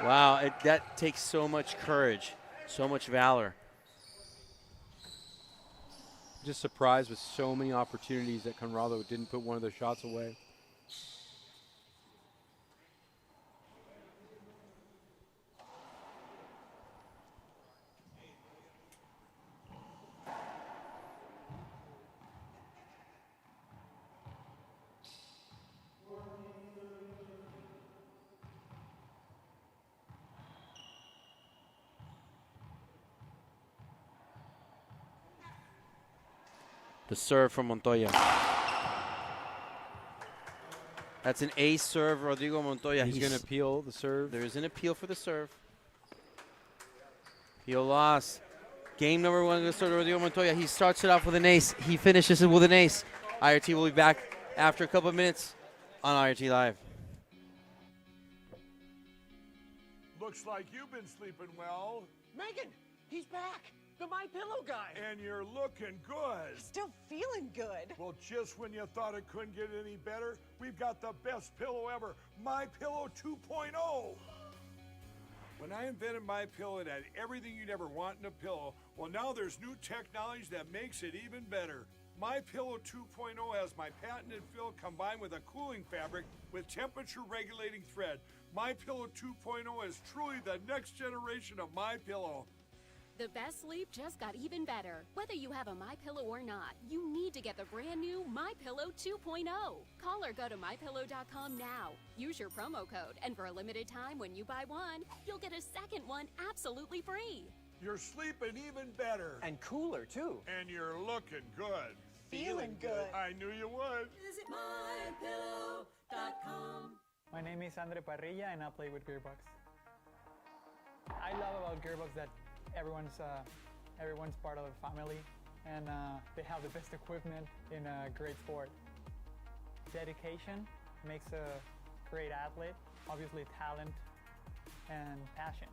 Wow, that takes so much courage, so much valor. Just surprised with so many opportunities that Conrado didn't put one of those shots away. The serve from Montoya. That's an ace serve, Rodrigo Montoya. He's going to appeal the serve. There is an appeal for the serve. Appeal lost. Game number 1 goes to Rodrigo Montoya. He starts it off with an ace. He finishes it with an ace. IRT will be back after a couple of minutes on IRT Live. Looks like you've been sleeping well. Megan, he's back. The My Pillow guy. And you're looking good. Still feeling good. Well, just when you thought it couldn't get any better, we've got the best pillow ever, My Pillow 2.0. When I invented My Pillow, it had everything you'd ever want in a pillow. Well, now there's new technology that makes it even better. My Pillow 2.0 has my patented fill combined with a cooling fabric with temperature regulating thread. My Pillow 2.0 is truly the next generation of My Pillow. The best sleep just got even better. Whether you have a MyPillow or not, you need to get the brand new MyPillow 2.0. Call or go to MyPillow.com now. Use your promo code, and for a limited time when you buy one, you'll get a second one absolutely free. You're sleeping even better. And cooler, too. And you're looking good. Feeling good. I knew you would. Visit MyPillow.com. My name is Andre Parrilla and I play with Gearbox. I love about Gearbox that everyone's part of the family, and they have the best equipment in a great sport. Dedication makes a great athlete, obviously talent and passion.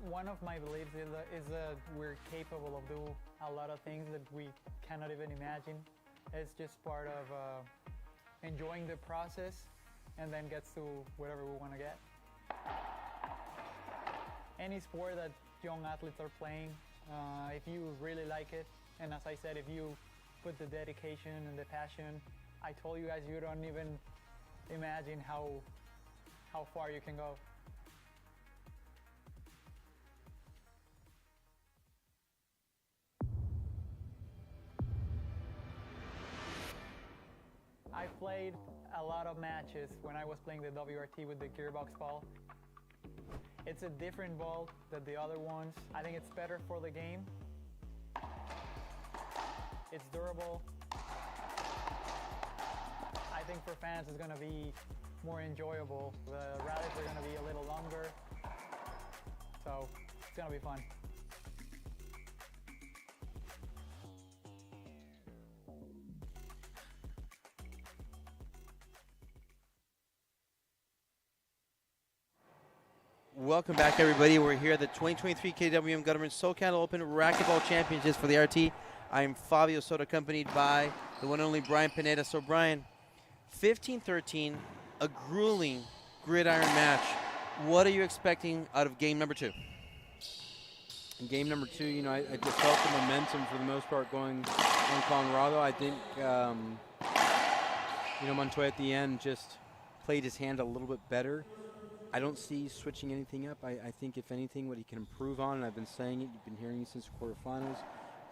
One of my beliefs is that we're capable of doing a lot of things that we cannot even imagine. It's just part of enjoying the process and then gets to whatever we want to get. Any sport that young athletes are playing, if you really like it, and as I said, if you put the dedication and the passion, I told you guys, you don't even imagine how far you can go. I played a lot of matches when I was playing the WRT with the Gearbox ball. It's a different ball than the other ones. I think it's better for the game. It's durable. I think for fans it's going to be more enjoyable. The rallies are going to be a little longer, so it's going to be fun. Welcome back, everybody. We're here at the 2023 KWM Government Socal Open Racquetball Championships for the RT. I'm Fabio Soto, accompanied by the one and only Brian Pineda. So, Brian, 15-13, a grueling gridiron match. What are you expecting out of game number 2? In game number 2, you know, I just felt the momentum for the most part going on Colorado. I think, you know, Montoya at the end just played his hand a little bit better. I don't see switching anything up. I think, if anything, what he can improve on, and I've been saying it, you've been hearing it since the quarterfinals,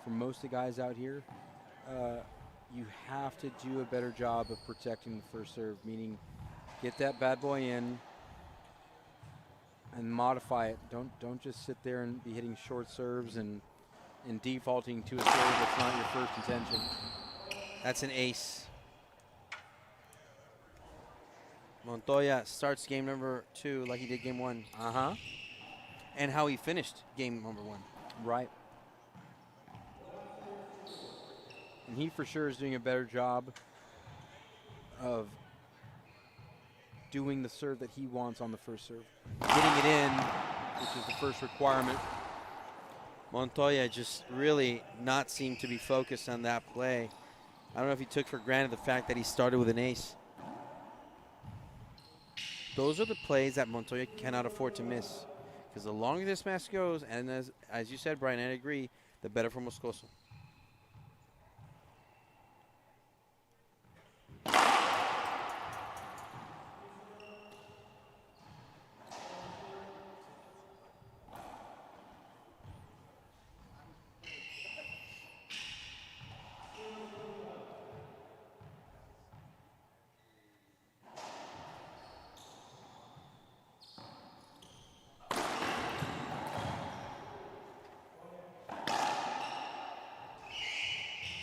for most of the guys out here, you have to do a better job of protecting the first serve, meaning get that bad boy in and modify it. Don't just sit there and be hitting short serves and defaulting to a serve that's not your first intention. That's an ace. Montoya starts game number 2 like he did game 1. Uh-huh. And how he finished game number 1. Right. And he for sure is doing a better job of doing the serve that he wants on the first serve. Getting it in, which is the first requirement. Montoya just really not seemed to be focused on that play. I don't know if he took for granted the fact that he started with an ace. Those are the plays that Montoya cannot afford to miss. Because the longer this match goes, and as you said, Brian, I agree, the better for Moscoso.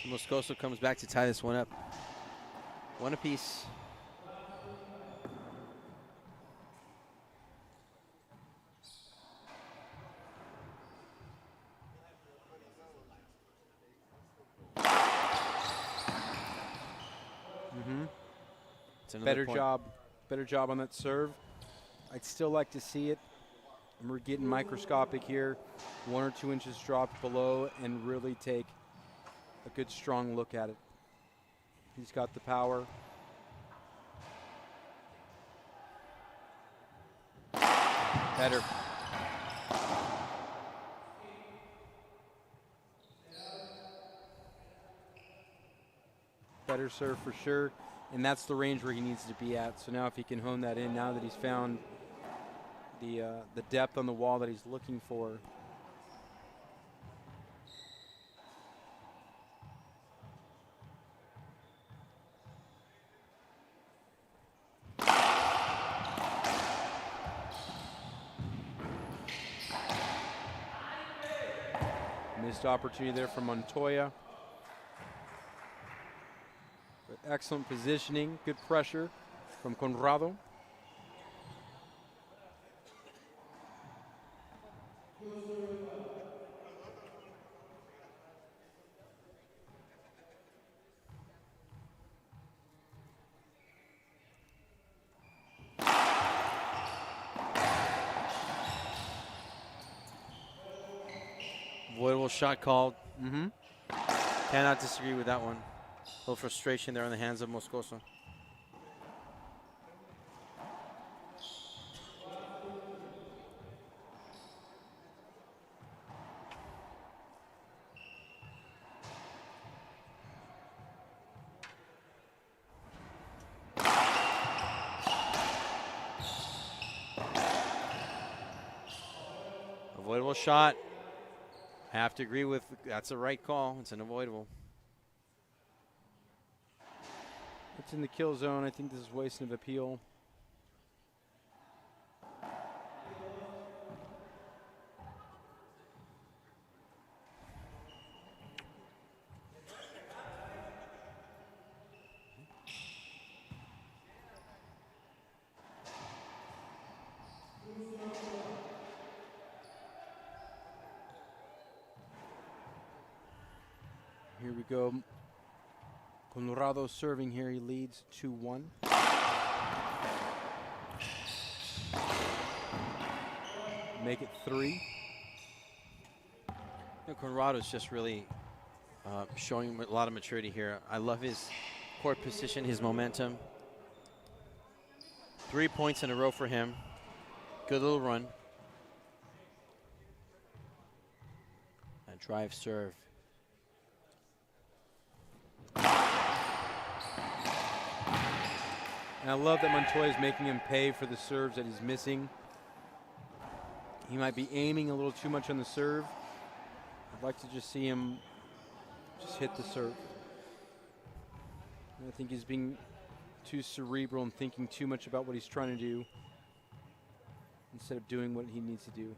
Moscoso comes back to tie this one up. One apiece. Better job on that serve. I'd still like to see it. And we're getting microscopic here. 1 or 2 inches dropped below, and really take a good strong look at it. He's got the power. Better. Better serve for sure, and that's the range where he needs to be at. So now if he can hone that in, now that he's found the depth on the wall that he's looking for. Missed opportunity there from Montoya. But excellent positioning, good pressure from Conrado. Avoidable shot called. Mm-hmm. Cannot disagree with that one. A little frustration there on the hands of Moscoso. Avoidable shot. I have to agree with, that's a right call. It's an avoidable. It's in the kill zone. I think this is wasting of appeal. Here we go. Conrado serving here. He leads 2-1. Make it 3. Conrado's just really showing a lot of maturity here. I love his court position, his momentum. 3 points in a row for him. Good little run. A drive serve. And I love that Montoya is making him pay for the serves that he's missing. He might be aiming a little too much on the serve. I'd like to just see him just hit the serve. And I think he's being too cerebral and thinking too much about what he's trying to do instead of doing what he needs to do.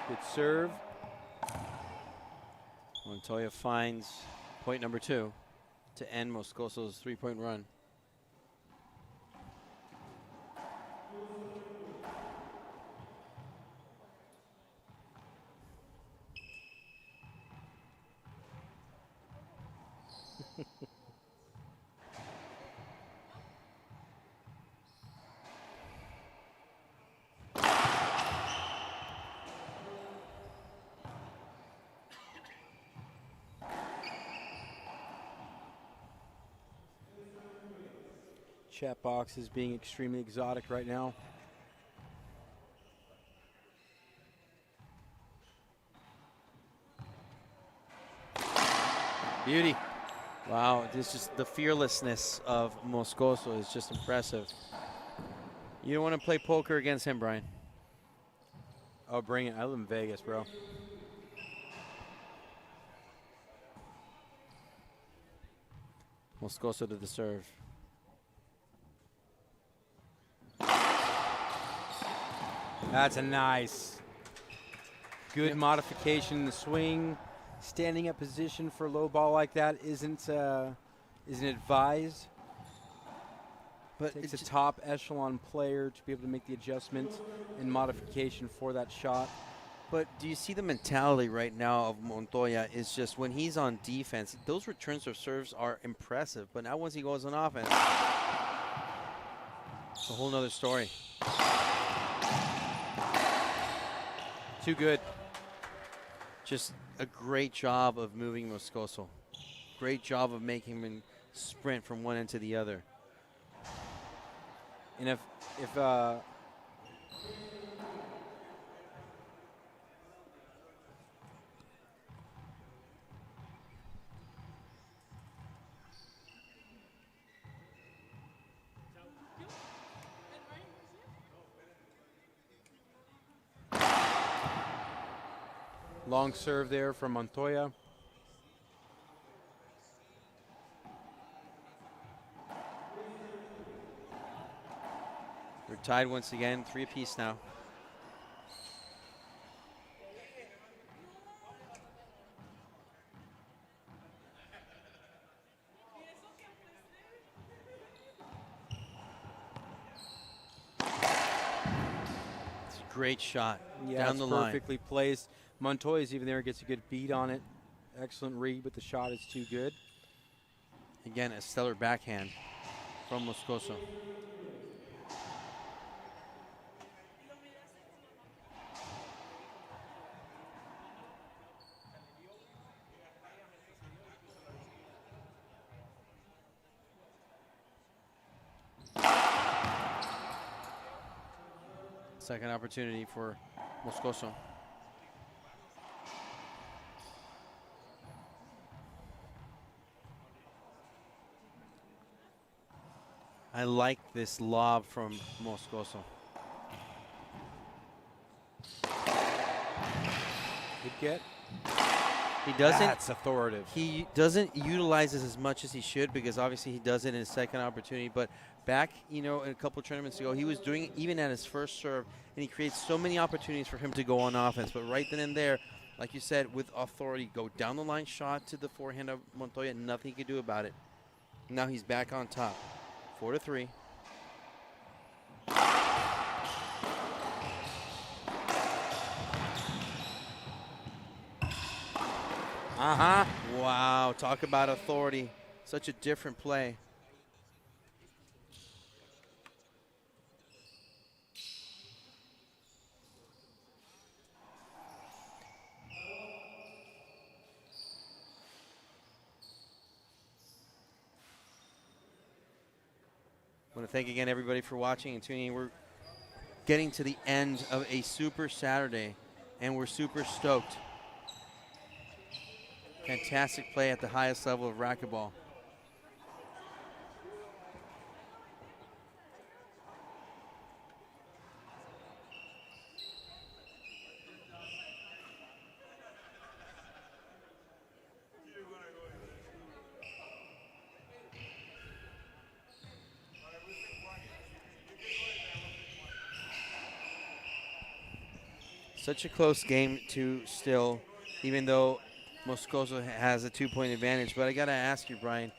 Good serve. Montoya finds point number 2 to end Moscoso's 3-point run. Chat box is being extremely exotic right now. Beauty. Wow, this is the fearlessness of Moscoso is just impressive. You don't want to play poker against him, Brian. Oh, bring it. I live in Vegas, bro. Moscoso to the serve. That's a nice. Good modification in the swing. Standing up position for a low ball like that isn't advised. But it's a top echelon player to be able to make the adjustment and modification for that shot. But do you see the mentality right now of Montoya is just when he's on defense, those returns of serves are impressive. But now once he goes on offense, it's a whole nother story. Too good. Just a great job of moving Moscoso. Great job of making him sprint from one end to the other. And if long serve there from Montoya. We're tied once again, 3 apiece now. It's a great shot down the line. Perfectly placed. Montoya's even there, gets a good beat on it. Excellent read, but the shot is too good. Again, a stellar backhand from Moscoso. Second opportunity for Moscoso. I like this lob from Moscoso. Good get. He doesn't. That's authoritative. He doesn't utilize this as much as he should because obviously he does it in his second opportunity. But back, in a couple tournaments ago, he was doing it even at his first serve, and he creates so many opportunities for him to go on offense. But right then and there, like you said, with authority, go down the line shot to the forehand of Montoya. Nothing he could do about it. Now he's back on top. 4-3. Wow, talk about authority. Such a different play. I want to thank again everybody for watching and tuning in. We're getting to the end of a Super Saturday, and we're super stoked. Fantastic play at the highest level of racquetball. Such a close game to still, even though Moscoso has a 2-point advantage. But I got to ask you, Brian,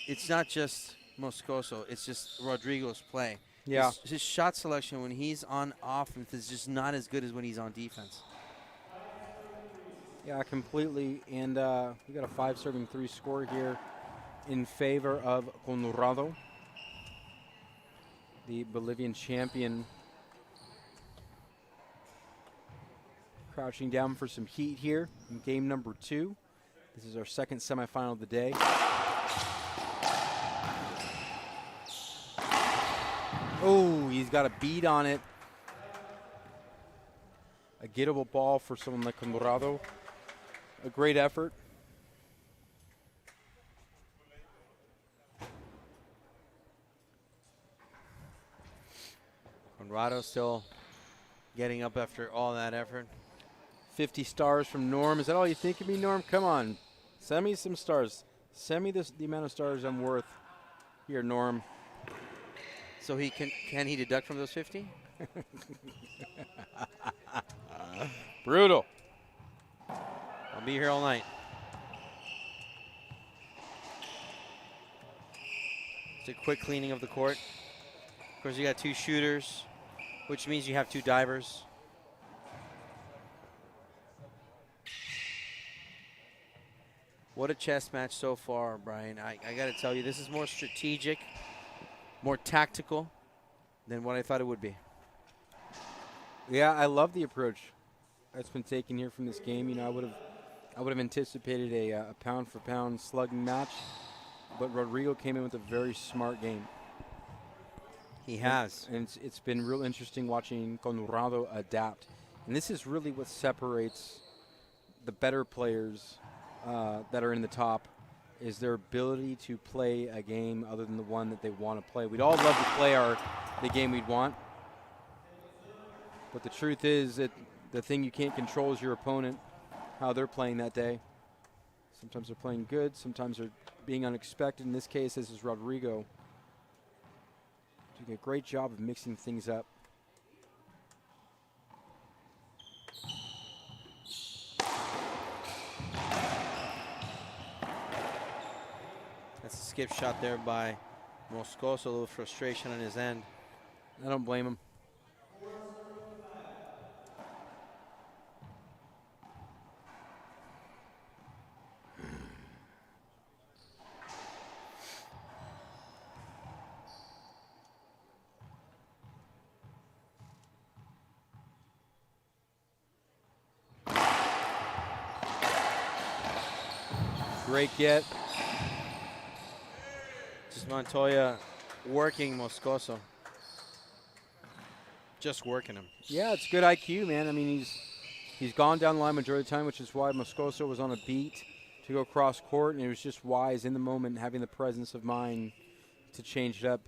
it's not just Moscoso, it's just Rodrigo's play. Yeah. His shot selection when he's on offense is just not as good as when he's on defense. Yeah, completely. And we got a 5-serving-3 score here in favor of Conrado, the Bolivian champion. Crouching down for some heat here in game number 2. This is our second semifinal of the day. Oh, he's got a beat on it. A gettable ball for someone like Conrado. A great effort. Conrado still getting up after all that effort. 50 stars from Norm. Is that all you think of me, Norm? Come on. Send me some stars. Send me the amount of stars I'm worth. Here, Norm. So he can he deduct from those 50? Brutal. I'll be here all night. It's a quick cleaning of the court. Of course, you got 2 shooters, which means you have 2 divers. What a chess match so far, Brian. I got to tell you, this is more strategic, more tactical than what I thought it would be. Yeah, I love the approach that's been taken here from this game. I would have anticipated a pound-for-pound slugging match, but Rodrigo came in with a very smart game. He has. And it's been real interesting watching Conrado adapt. And this is really what separates the better players that are in the top, is their ability to play a game other than the one that they want to play. We'd all love to play the game we'd want, but the truth is that the thing you can't control is your opponent, how they're playing that day. Sometimes they're playing good, sometimes they're being unexpected. In this case, this is Rodrigo doing a great job of mixing things up. That's a skip shot there by Moscoso. A little frustration on his end. I don't blame him. Great get. Just Montoya working Moscoso. Just working him. Yeah, it's good IQ, man. I mean, he's gone down the line majority of the time, which is why Moscoso was on a beat to go cross court, and it was just wise in the moment, having the presence of mind to change it up.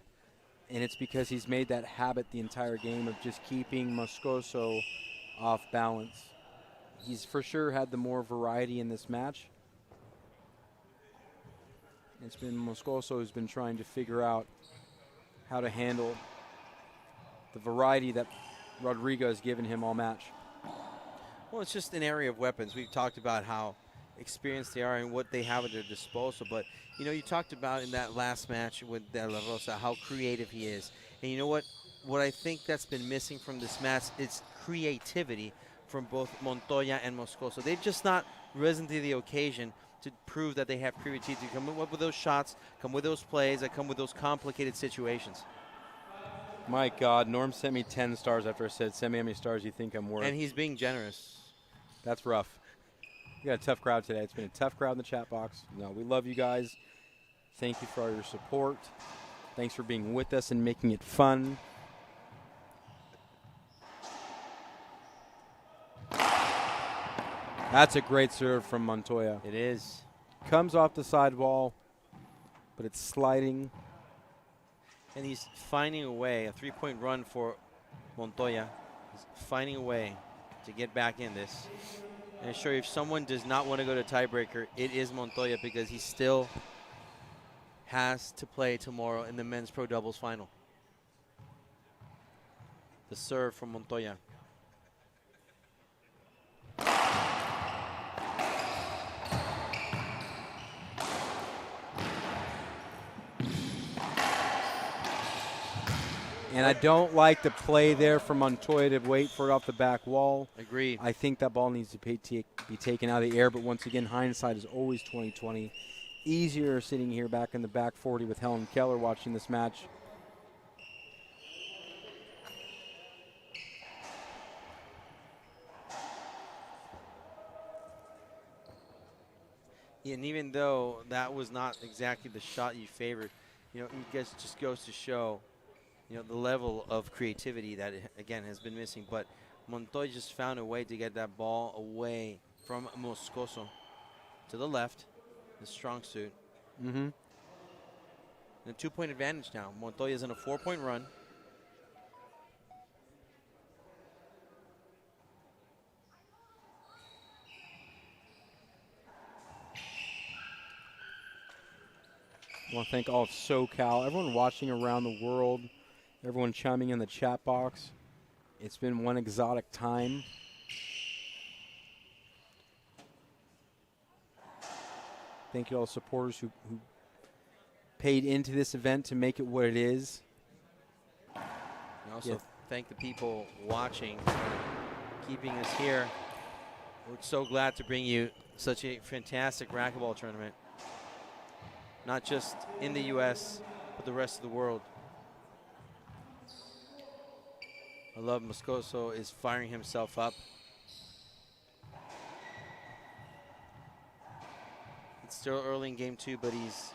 And it's because he's made that habit the entire game of just keeping Moscoso off balance. He's for sure had the more variety in this match. It's been Moscoso who's been trying to figure out how to handle the variety that Rodrigo has given him all match. Well, it's just an area of weapons. We've talked about how experienced they are and what they have at their disposal. But, you know, you talked about in that last match with De La Rosa how creative he is. And you know what? What I think that's been missing from this match is creativity from both Montoya and Moscoso. They've just not risen to the occasion to prove that they have creativity to come up with those shots, come with those plays, that come with those complicated situations. My God, Norm sent me 10 stars after I said, send me how many stars you think I'm worth. And he's being generous. That's rough. We got a tough crowd today. It's been a tough crowd in the chat box. No, we love you guys. Thank you for all your support. Thanks for being with us and making it fun. That's a great serve from Montoya. It is. Comes off the sidewall, but it's sliding. And he's finding a way, a three-point run for Montoya. He's finding a way to get back in this. And sure, if someone does not want to go to tiebreaker, it is Montoya because he still has to play tomorrow in the men's pro doubles final. The serve from Montoya. And I don't like the play there for Montoya to wait for it off the back wall. Agreed. I think that ball needs to be taken out of the air, but once again, hindsight is always 20/20. Easier sitting here back in the back 40 with Helen Keller watching this match. And even though that was not exactly the shot you favored, you know, it just goes to show, you know, the level of creativity that, again, has been missing. But Montoya just found a way to get that ball away from Moscoso to the left, the strong suit. Mm-hmm. And a 2-point advantage now. Montoya's in a 4-point run. I want to thank all of Socal, everyone watching around the world, everyone chiming in the chat box. It's been one exotic time. Thank you to all the supporters who paid into this event to make it what it is. And also thank the people watching for keeping us here. We're so glad to bring you such a fantastic racquetball tournament. Not just in the U.S., but the rest of the world. I love Moscoso is firing himself up. It's still early in game 2, but he's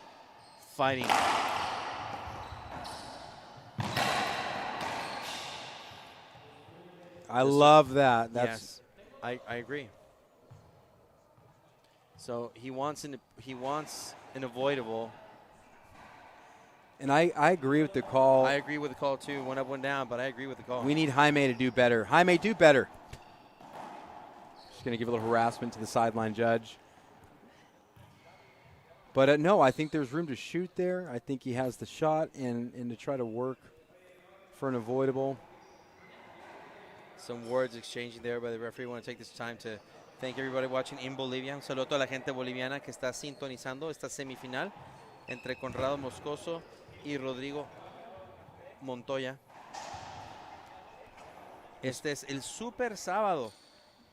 fighting. I love that. Yes, I agree. So he wants an avoidable. And I agree with the call. I agree with the call too. One up, one down, but I agree with the call. We need Jaime to do better. Jaime, do better. Just going to give a little harassment to the sideline judge. But no, I think there's room to shoot there. I think he has the shot and to try to work for an avoidable. Some words exchanging there by the referee. I want to take this time to thank everybody watching in Bolivia. Un saludo a la gente boliviana que está sintonizando esta semifinal entre Conrado Moscoso y Rodrigo Montoya. Este es el super sábado.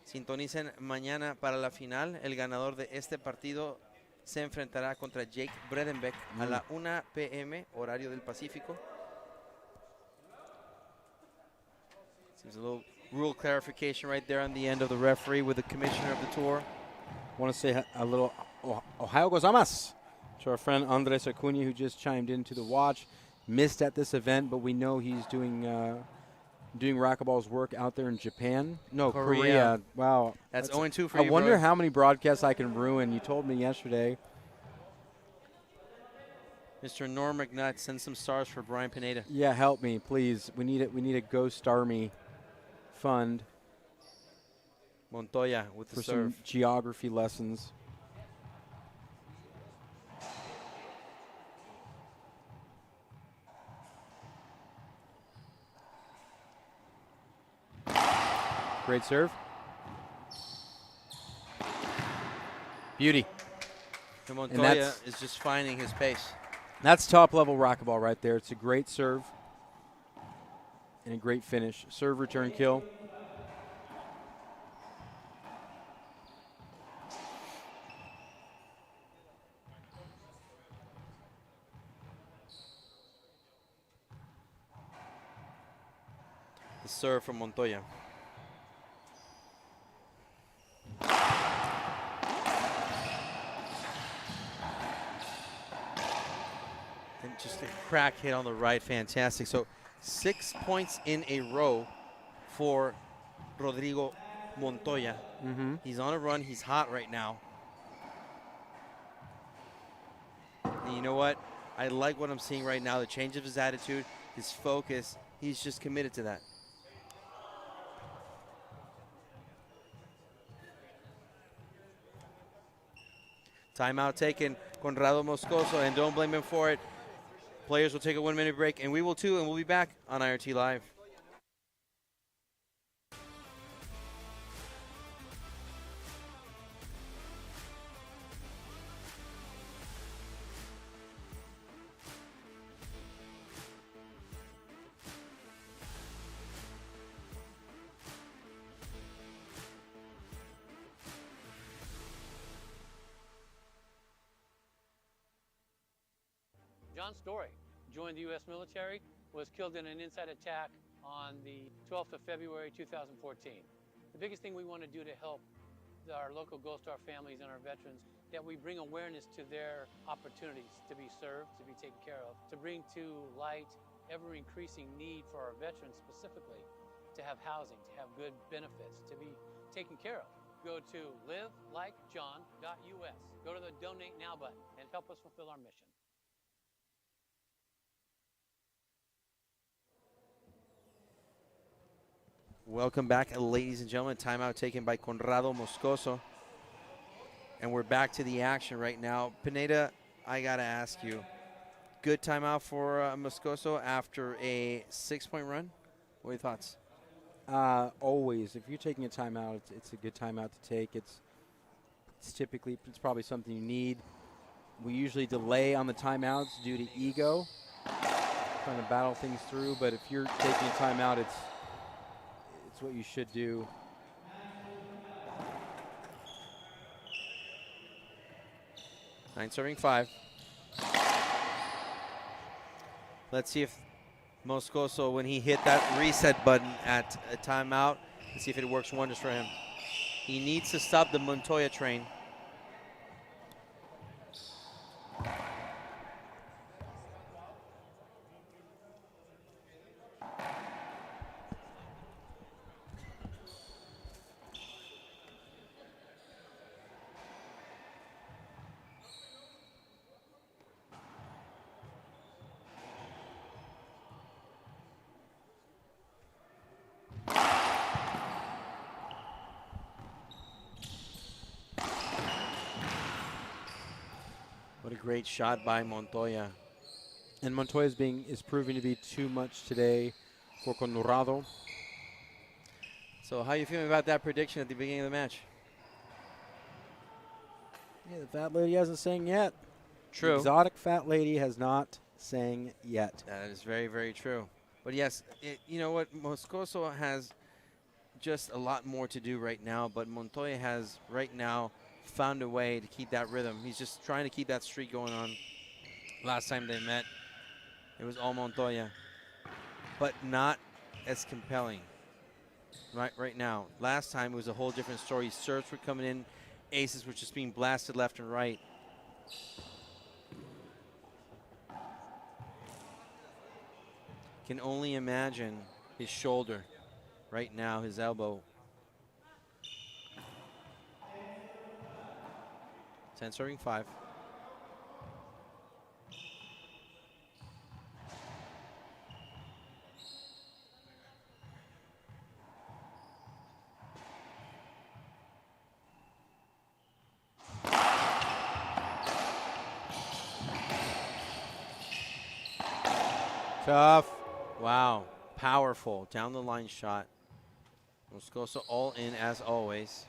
Sintonicen mañana para la final. El ganador de este partido se enfrentará contra Jake Bredenbeck a la 1 p.m. horario del Pacífico. Seems a little rule clarification right there on the end of the referee with the commissioner of the tour. Want to say a little Ohio gozaimasu to our friend Andres Acuna, who just chimed into the watch. Missed at this event, but we know he's doing doing racquetball's work out there in Japan. No, Korea. Korea. Wow. That's 0-2 for I you, wonder bro. how many broadcasts I can ruin. You told me yesterday. Mr. Norm McNutt, send some stars for Brian Pineda. Yeah, help me, please. We need it. We need a Go Star Me fund Montoya with the for serve. some geography lessons. Great serve. Beauty. And Montoya is just finding his pace. That's top-level racquetball right there. It's a great serve and a great finish. Serve, return, kill. The serve from Montoya. And just a crack hit on the right, fantastic. So 6 points in a row for Rodrigo Montoya. He's on a run, he's hot right now. And you know what? I like what I'm seeing right now, the change of his attitude, his focus. He's just committed to that. Timeout taken, Conrado Moscoso, and don't blame him for it. Players will take a 1 minute break, and we will too, and we'll be back on IRT Live. John Story joined the U.S. military, was killed in an inside attack on the 12th of February 2014. The biggest thing we want to do to help our local Gold Star families and our veterans, that we bring awareness to their opportunities to be served, to be taken care of, to bring to light ever-increasing need for our veterans specifically, to have housing, to have good benefits, to be taken care of. Go to livelikejohn.us. Go to the Donate Now button and help us fulfill our mission. Welcome back, ladies and gentlemen. Timeout taken by Conrado Moscoso. And we're back to the action right now. Pineda, I got to ask you, good timeout for Moscoso after a 6-point run? What are your thoughts? Always. If you're taking a timeout, it's a good timeout to take. It's probably something you need. We usually delay on the timeouts due to ego, trying to battle things through. But if you're taking a timeout, it's what you should do. Nine serving 5. Let's see if Moscoso, when he hit that reset button at a timeout, let's see if it works wonders for him. He needs to stop the Montoya train. What a great shot by Montoya. And Montoya is proving to be too much today for Conrado. So how are you feeling about that prediction at the beginning of the match? Yeah, the fat lady hasn't sang yet. True. The exotic fat lady has not sang yet. That is very, very true. But yes, you know what? Moscoso has just a lot more to do right now, but Montoya has right now found a way to keep that rhythm. He's just trying to keep that streak going on. Last time they met, it was all Montoya, but not as compelling right now. Last time it was a whole different story. Serves were coming in, aces were just being blasted left and right. Can only imagine his shoulder. Right now, his elbow. 10 serving 5. Tough. Wow, powerful down the line shot. Moscoso all in as always.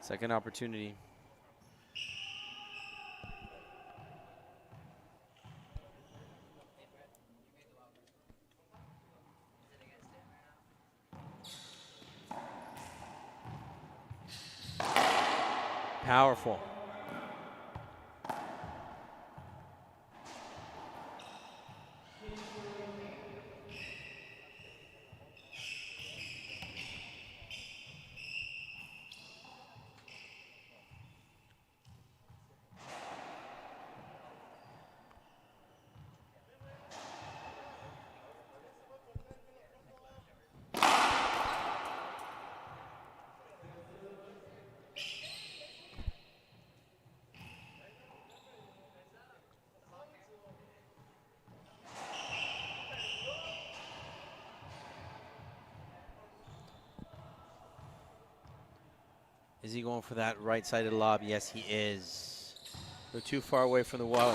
Second opportunity. Powerful. Is he going for that right-sided lob? Yes, he is. They're too far away from the wall.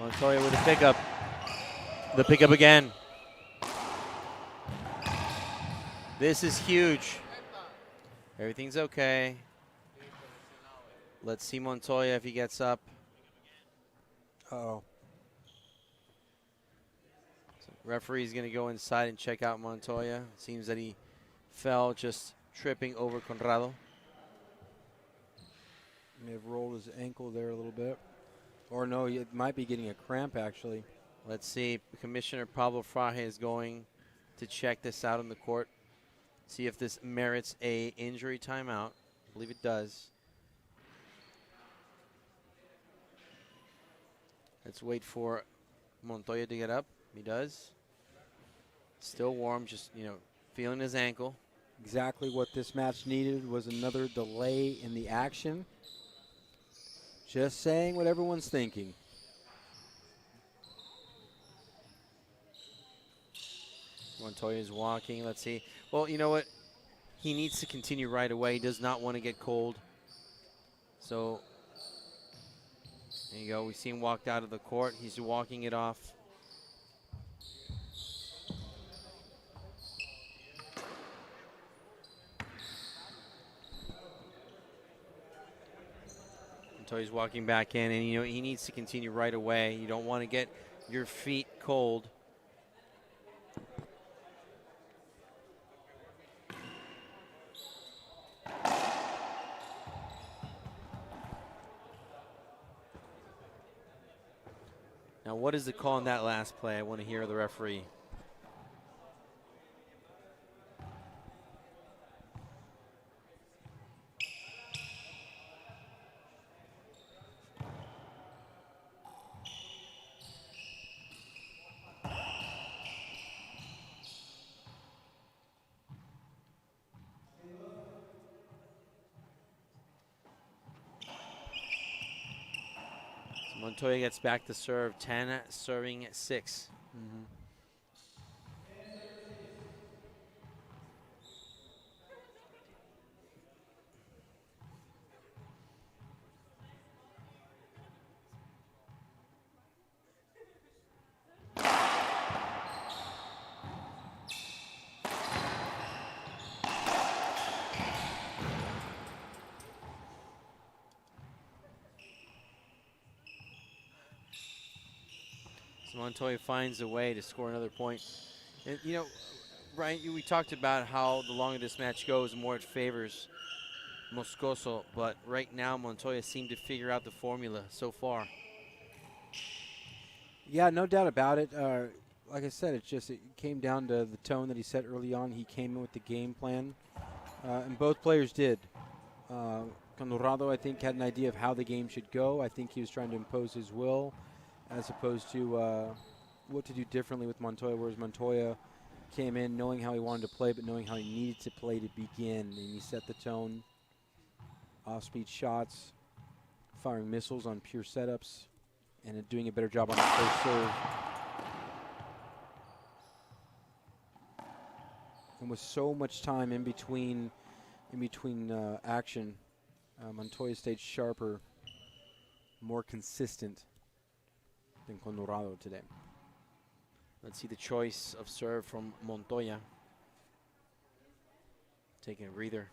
Montoya with a pickup. The pickup again. This is huge. Everything's okay. Let's see Montoya if he gets up. Uh-oh. Referee's going to go inside and check out Montoya. Seems that he fell just tripping over Conrado. May have rolled his ankle there a little bit. Or no, it might be getting a cramp, actually. Let's see. Commissioner Pablo Fraje is going to check this out on the court. See if this merits a injury timeout. I believe it does. Let's wait for Montoya to get up. He does. Still warm, just, feeling his ankle. Exactly what this match needed was another delay in the action. Just saying what everyone's thinking. Montoya's walking. Let's see. Well, you know what? He needs to continue right away. He does not want to get cold. So, there you go. We see him walked out of the court. He's walking it off. Montoya's walking back in, and he needs to continue right away. You don't want to get your feet cold. Now, what is the call on that last play? I want to hear the referee. Montoya gets back to serve, 10 serving 6. Mm-hmm. So Montoya finds a way to score another point. And, Brian, we talked about how the longer this match goes, the more it favors Moscoso, but right now Montoya seemed to figure out the formula so far. Yeah, no doubt about it. Like I said, it came down to the tone that he set early on. He came in with the game plan, and both players did. Conrado, I think, had an idea of how the game should go. I think he was trying to impose his will as opposed to what to do differently with Montoya, whereas Montoya came in knowing how he wanted to play, but knowing how he needed to play to begin. And he set the tone, off-speed shots, firing missiles on pure setups, and doing a better job on the first serve. And with so much time in between action, Montoya stayed sharper, more consistent than Conrado today. Let's see the choice of serve from Montoya. Taking a breather.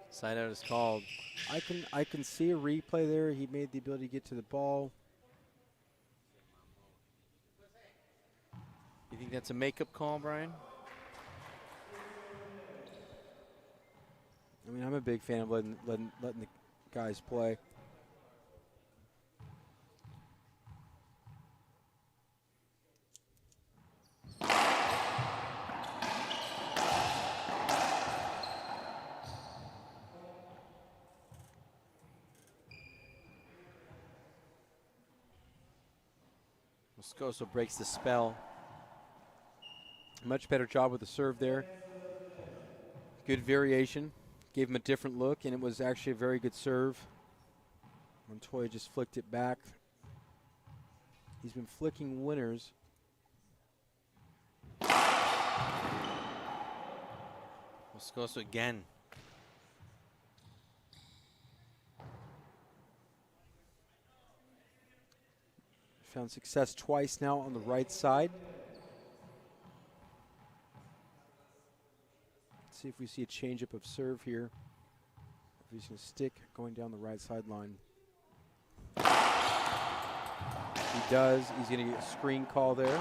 Side out is called. I can see a replay there. He made the ability to get to the ball. You think that's a makeup call, Brian? I mean, I'm a big fan of letting the guys play. Moscoso breaks the spell. Much better job with the serve there. Good variation. Gave him a different look, and it was actually a very good serve. Montoya just flicked it back. He's been flicking winners. Moscoso again. Found success twice now on the right side. Let's see if we see a changeup of serve here. If he's going to stick going down the right sideline. He does. He's going to get a screen call there.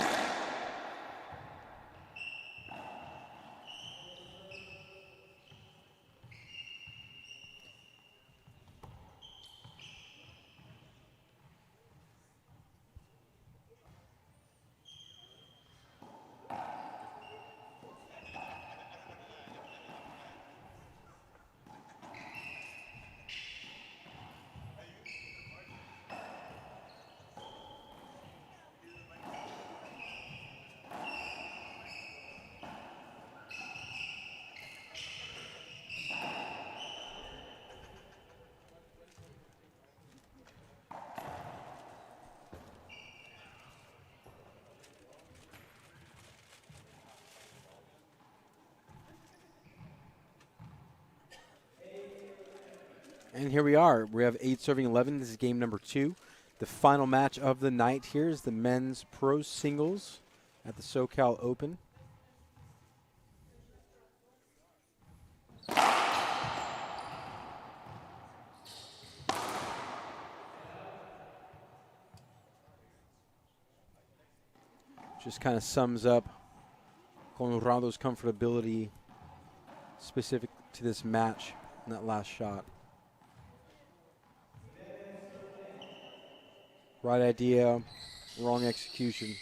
And here we are. We have 8 serving 11. This is game number 2. The final match of the night here is the men's pro singles at the Socal Open. Just kind of sums up Conrado's comfortability specific to this match in that last shot. Right idea, wrong execution.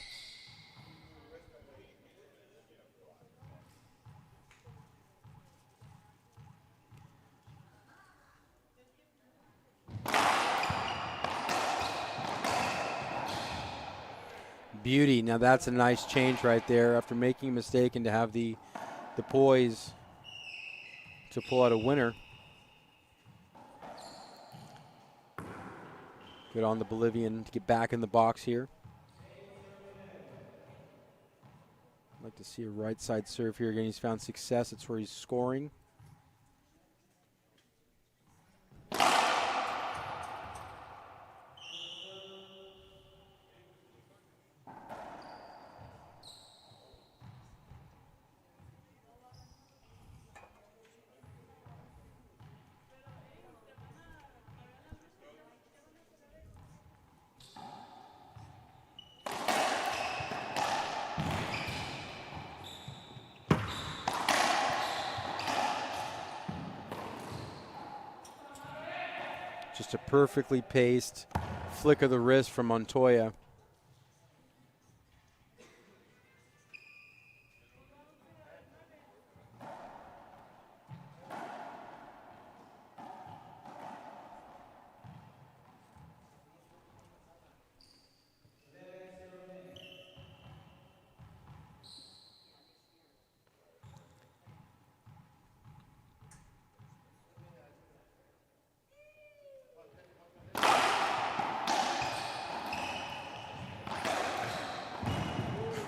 Beauty. Now that's a nice change right there after making a mistake and to have the poise to pull out a winner. Good on the Bolivian to get back in the box here. I'd like to see a right side serve here. Again, he's found success. It's where he's scoring. Just a perfectly paced flick of the wrist from Montoya.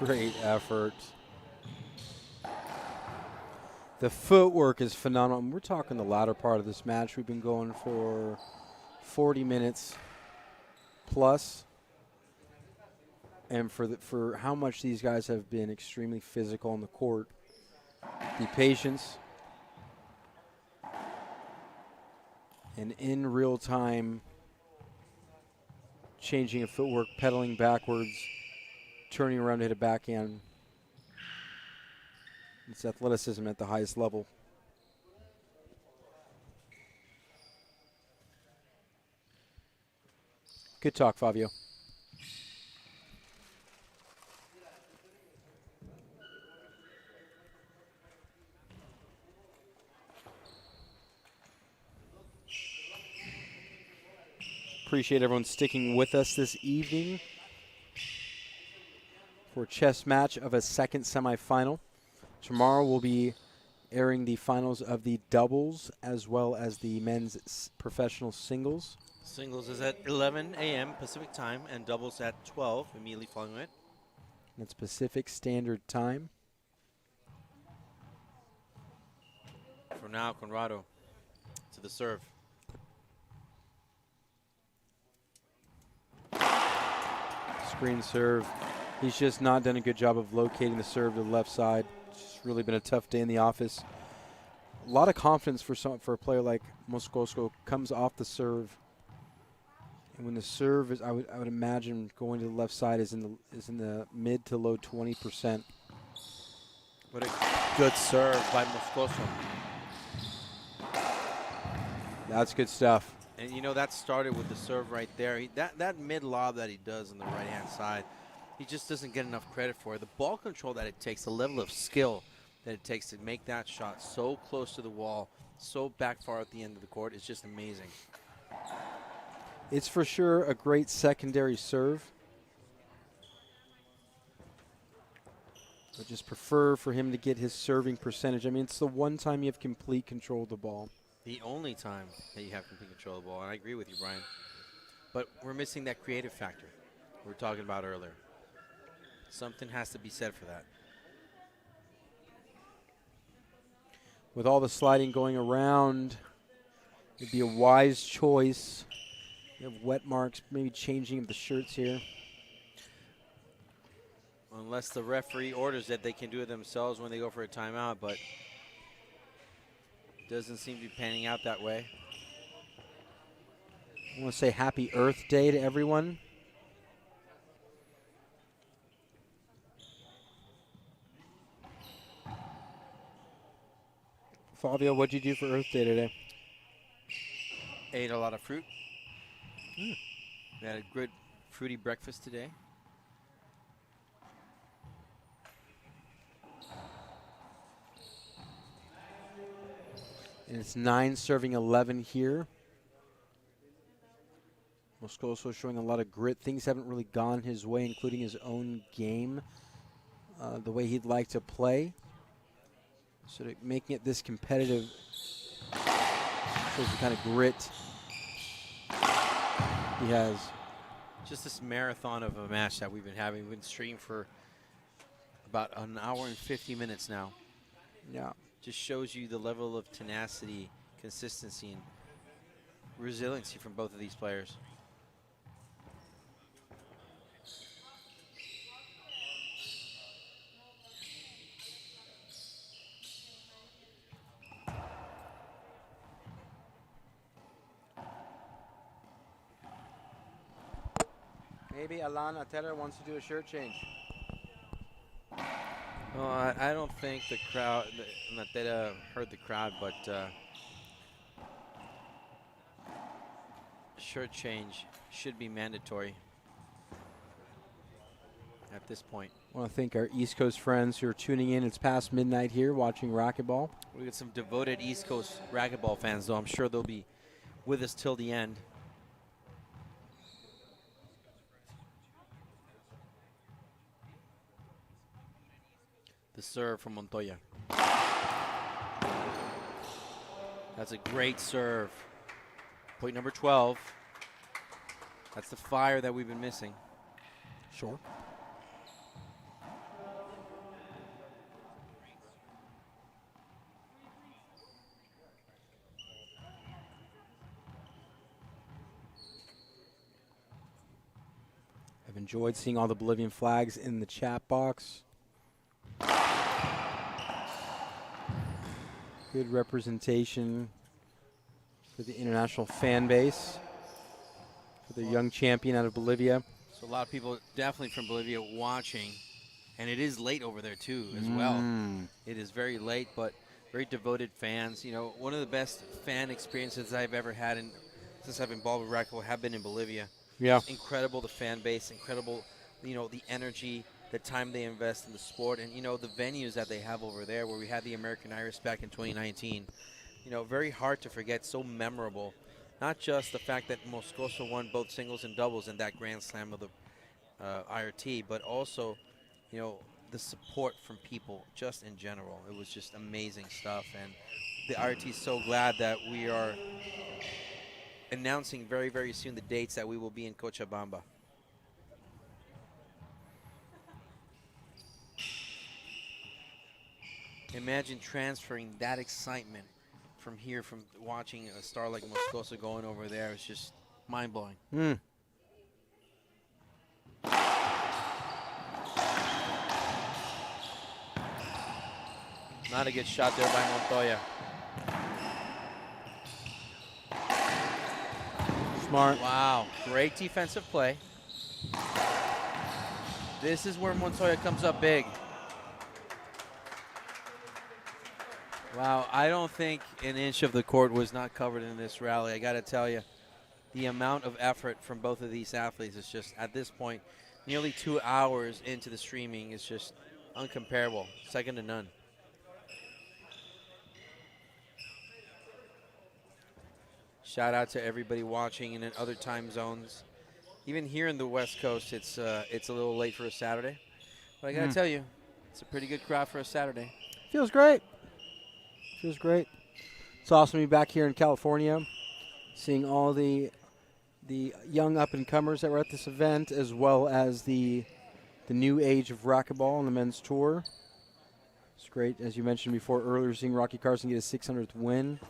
Great effort. The footwork is phenomenal. We're talking the latter part of this match. We've been going for 40 minutes plus. And for how much these guys have been extremely physical on the court. The patience. And in real time, changing a footwork, pedaling backwards, turning around to hit a backhand. It's athleticism at the highest level. Good talk, Fabio. Appreciate everyone sticking with us this evening for chess match of a second semifinal. Tomorrow we'll be airing the finals of the doubles as well as the men's professional singles. Singles is at 11 a.m. Pacific time and doubles at 12 immediately following it. That's Pacific Standard Time. For now, Conrado to the serve. Screen serve. He's just not done a good job of locating the serve to the left side. It's just really been a tough day in the office. A lot of confidence for a player like Moscoso. Comes off the serve, and when the serve is, I would imagine going to the left side is in the mid to low 20%. What a good serve by Moscoso. That's good stuff. And you know that started with the serve right there. That mid lob that he does on the right hand side, he just doesn't get enough credit for it. The ball control that it takes, the level of skill that it takes to make that shot so close to the wall, so back far at the end of the court, is just amazing. It's for sure a great secondary serve. I just prefer for him to get his serving percentage. I mean, it's the one time you have complete control of the ball. The only time that you have complete control of the ball, and I agree with you, Brian. But we're missing that creative factor we were talking about earlier. Something has to be said for that. With all the sliding going around, it'd be a wise choice. You have wet marks, maybe changing of the shirts here. Unless the referee orders that they can do it themselves when they go for a timeout, but doesn't seem to be panning out that way. I want to say Happy Earth Day to everyone. Fabio, what'd you do for Earth Day today? Ate a lot of fruit. We had a good fruity breakfast today. And it's 9 serving 11 here. Moscoso showing a lot of grit. Things haven't really gone his way, including his own game, the way he'd like to play. So making it this competitive shows the kind of grit he has. Just this marathon of a match that we've been having. We've been streaming for about an hour and 50 minutes now. Yeah. Just shows you the level of tenacity, consistency, and resiliency from both of these players. Maybe Alana Teller wants to do a shirt change. Well, I don't think the crowd, Natera heard the crowd, but shirt change should be mandatory at this point. I want to thank our East Coast friends who are tuning in. It's past midnight here watching racquetball. We got some devoted East Coast racquetball fans, though. I'm sure they'll be with us till the end. The serve from Montoya. That's a great serve. Point number 12. That's the fire that we've been missing. Sure. I've enjoyed seeing all the Bolivian flags in the chat box. Good representation for the international fan base, for the young champion out of Bolivia. So a lot of people definitely from Bolivia watching. And it is late over there, too, as well. It is very late, but very devoted fans. You know, one of the best fan experiences I've ever had since I've been involved with racquetball have been in Bolivia. Yeah. It's incredible, the fan base, incredible, you know, the energy, the time they invest in the sport, and, you know, the venues that they have over there where we had the American Iris back in 2019. You know, very hard to forget, so memorable. Not just the fact that Moscoso won both singles and doubles in that Grand Slam of the IRT, but also, you know, the support from people just in general. It was just amazing stuff. And the IRT is so glad that we are announcing very, very soon the dates that we will be in Cochabamba. Imagine transferring that excitement from here, from watching a star like Moscoso going over there. It's just mind-blowing. Not a good shot there by Montoya. Smart. Wow, great defensive play. This is where Montoya comes up big. Wow, I don't think an inch of the court was not covered in this rally. I got to tell you, the amount of effort from both of these athletes is just, at this point, nearly 2 hours into the streaming, is just uncomparable, second to none. Shout out to everybody watching in other time zones. Even here in the West Coast, it's a little late for a Saturday. But I got to tell you, it's a pretty good crowd for a Saturday. Feels great. Feels great. It's awesome to be back here in California, seeing all the young up-and-comers that were at this event, as well as the new age of racquetball on the men's tour. It's great, as you mentioned before earlier, seeing Rocky Carson get his 600th win,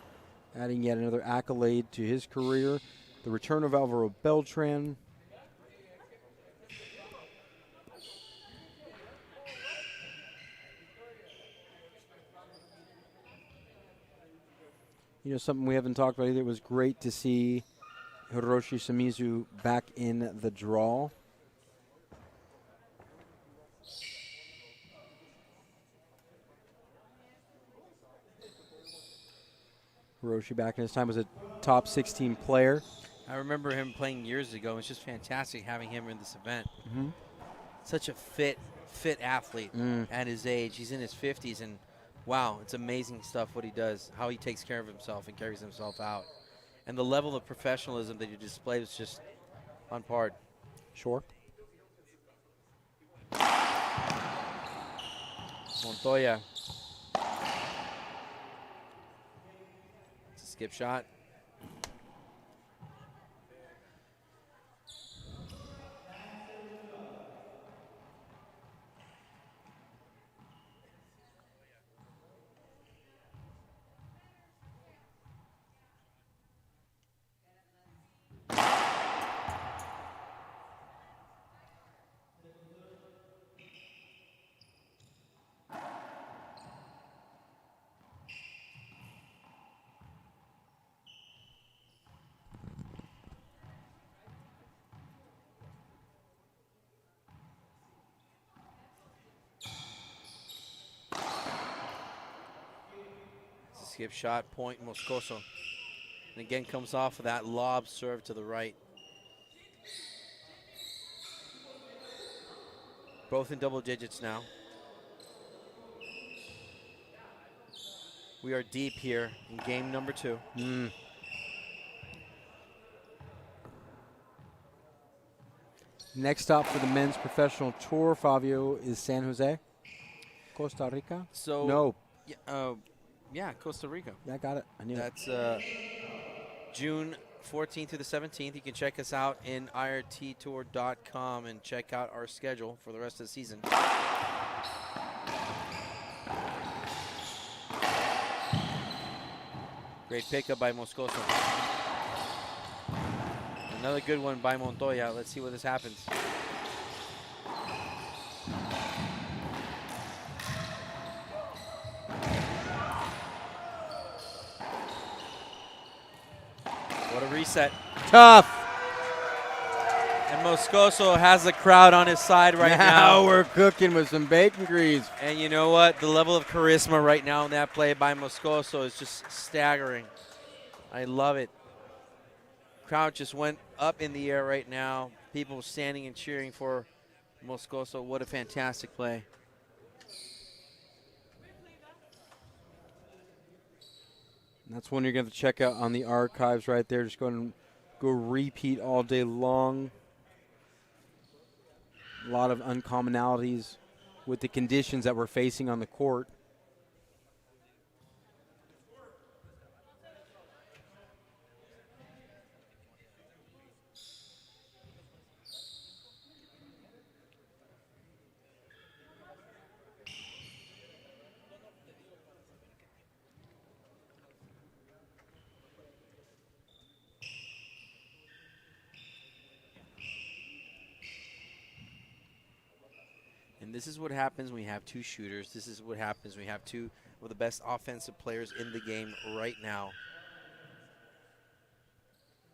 adding yet another accolade to his career. The return of Alvaro Beltran. You know, something we haven't talked about either. It was great to see Hiroshi Shimizu back in the draw. Hiroshi back in his time was a top 16 player. I remember him playing years ago. It's just fantastic having him in this event. Such a fit athlete at his age. He's in his 50s, and wow, it's amazing stuff what he does, how he takes care of himself and carries himself out. And the level of professionalism that he displayed is just on par. Sure. Montoya. It's a skip shot. Skip shot, point, Moscoso. And again, comes off of that lob serve to the right. Both in double digits now. We are deep here in game number 2. Next stop for the men's professional tour, Fabio, is San Jose, Costa Rica. So No. Yeah, Costa Rica. Yeah, I got it. I knew it. That's June 14th through the 17th. You can check us out in irttour.com and check out our schedule for the rest of the season. Great pickup by Moscoso. Another good one by Montoya. Let's see what this happens. What a reset. Tough. And Moscoso has the crowd on his side right now. Now we're cooking with some bacon grease. And you know what? The level of charisma right now in that play by Moscoso is just staggering. I love it. Crowd just went up in the air right now. People standing and cheering for Moscoso. What a fantastic play. That's one you're going to check out on the archives right there. Just go and go repeat all day long. A lot of uncommonalities with the conditions that we're facing on the court. And this is what happens when we have two shooters. This is what happens when we have two of the best offensive players in the game right now.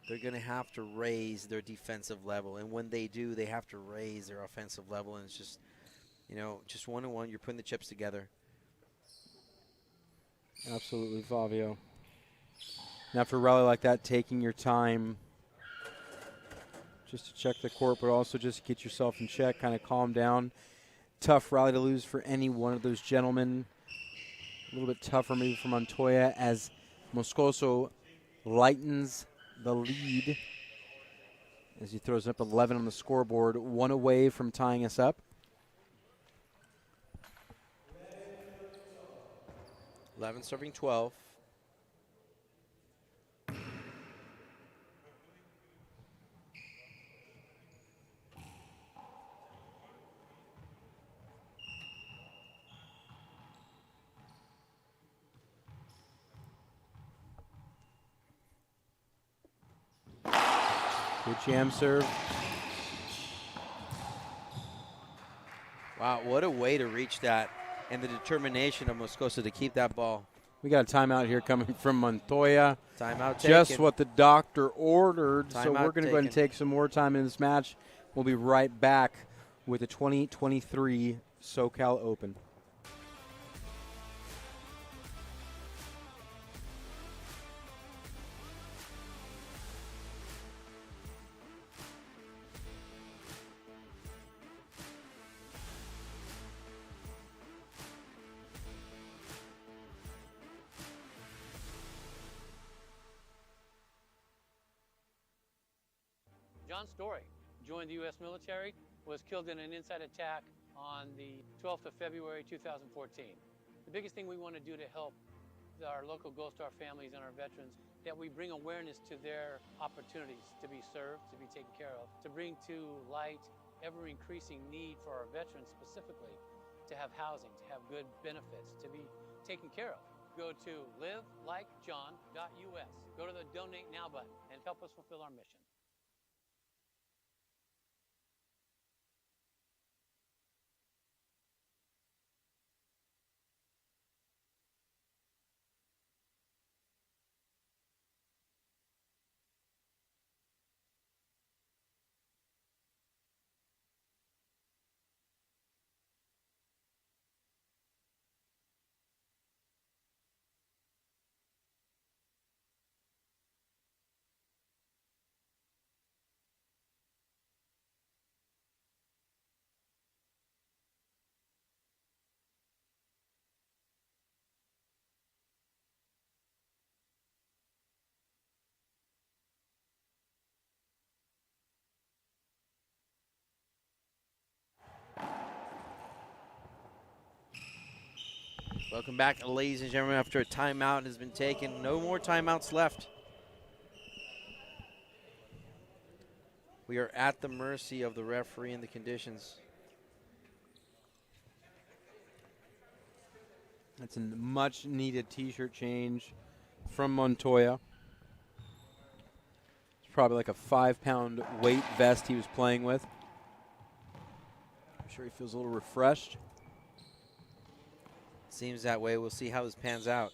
They're going to have to raise their defensive level. And when they do, they have to raise their offensive level. And it's just, you know, just one-on-one. You're putting the chips together. Absolutely, Fabio. And after a rally like that, taking your time just to check the court, but also just to get yourself in check, kind of calm down. Tough rally to lose for any one of those gentlemen. A little bit tougher maybe for Montoya as Moscoso lightens the lead as he throws up 11 on the scoreboard, one away from tying us up. 11 serving 12. Good jam serve. Wow, what a way to reach that. And the determination of Moscoso to keep that ball. We got a timeout here coming from Montoya. Timeout taken. Just what the doctor ordered. So Timeout we're going to go ahead and take some more time in this match. We'll be right back with the 2023 Socal Open. John Story joined the U.S. military, was killed in an inside attack on the 12th of February 2014. The biggest thing we want to do to help our local Gold Star families and our veterans, that we bring awareness to their opportunities to be served, to be taken care of, to bring to light ever-increasing need for our veterans specifically to have housing, to have good benefits, to be taken care of. Go to livelikejohn.us. Go to the Donate Now button and help us fulfill our mission. Welcome back, ladies and gentlemen, after a timeout has been taken. No more timeouts left. We are at the mercy of the referee and the conditions. That's a much-needed T-shirt change from Montoya. It's probably like a 5-pound weight vest he was playing with. I'm sure he feels a little refreshed. Seems that way. We'll see how this pans out.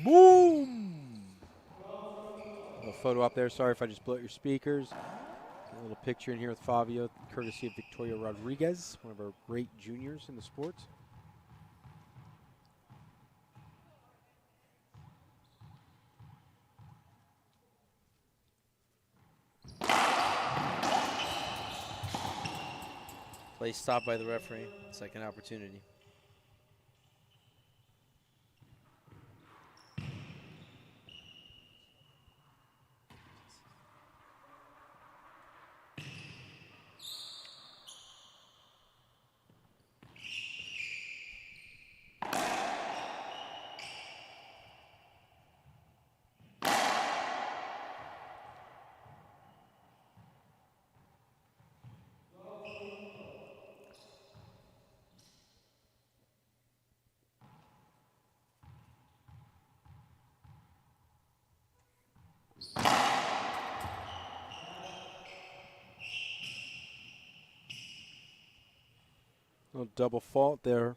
Boom! A little photo up there. Sorry if I just blew out your speakers. A little picture in here with Fabio, courtesy of Victoria Rodriguez, one of our great juniors in the sport. Play stopped by the referee. Second opportunity. Little double fault there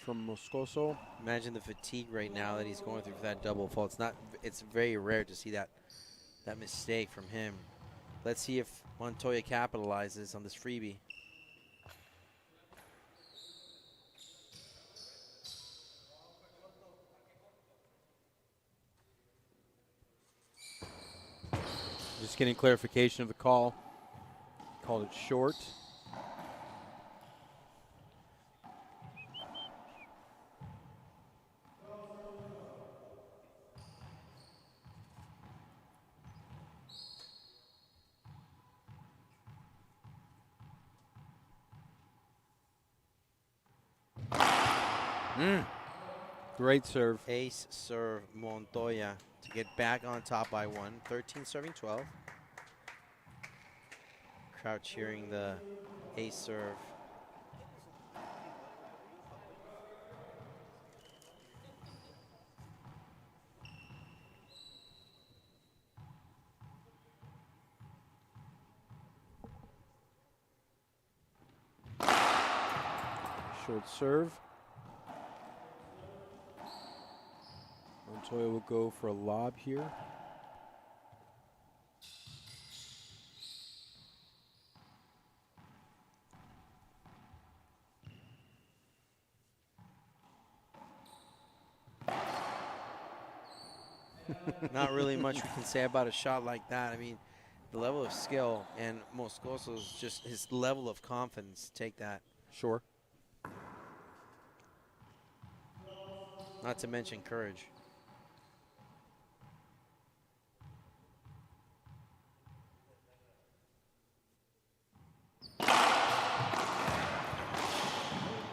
from Moscoso. Imagine the fatigue right now that he's going through for that double fault. It's very rare to see that mistake from him. Let's see if Montoya capitalizes on this freebie. Just getting clarification of the call. Called it short. Great serve. Ace serve Montoya to get back on top by 1. 13 serving 12. Crowd cheering the ace serve. Short serve. Montoya will go for a lob here. Not really much we can say about a shot like that. I mean, the level of skill and Moscoso's just his level of confidence take that. Sure. Not to mention courage.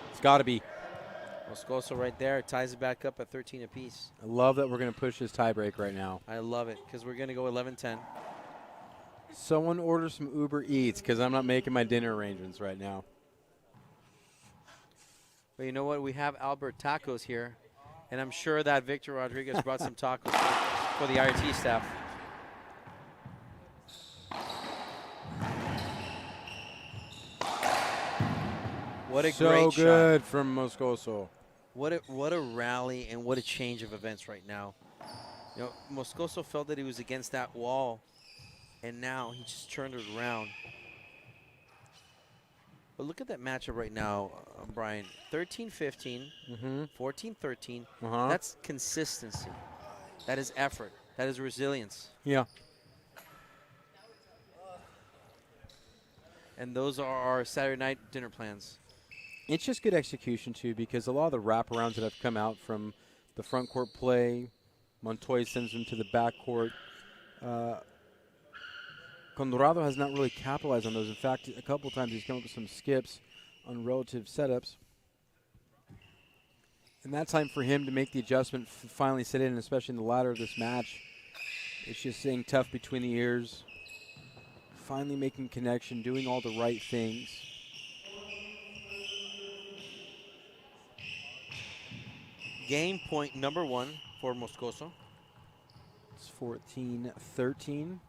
It's got to be. Moscoso right there ties it back up at 13 apiece. I love that we're going to push this tiebreak right now. I love it because we're going to go 11-10. Someone order some Uber Eats because I'm not making my dinner arrangements right now. But you know what? We have Albert Tacos here, and I'm sure that Victor Rodriguez brought some tacos for the IRT staff. What a so great good shot. from Moscoso. What a rally and what a change of events right now. You know, Moscoso felt that he was against that wall, and now he just turned it around. But look at that matchup right now, Brian. 13-15, 14-13. That's consistency. That is effort. That is resilience. Yeah. And those are our Saturday night dinner plans. It's just good execution, too, because a lot of the wraparounds that have come out from the front court play, Montoya sends him to the backcourt. Conrado has not really capitalized on those. In fact, a couple times he's come up with some skips on relative setups. And that time for him to make the adjustment, finally sit in, especially in the latter of this match. It's just staying tough between the ears. Finally making connection, doing all the right things. Game point number 1 for Moscoso. It's 14-13.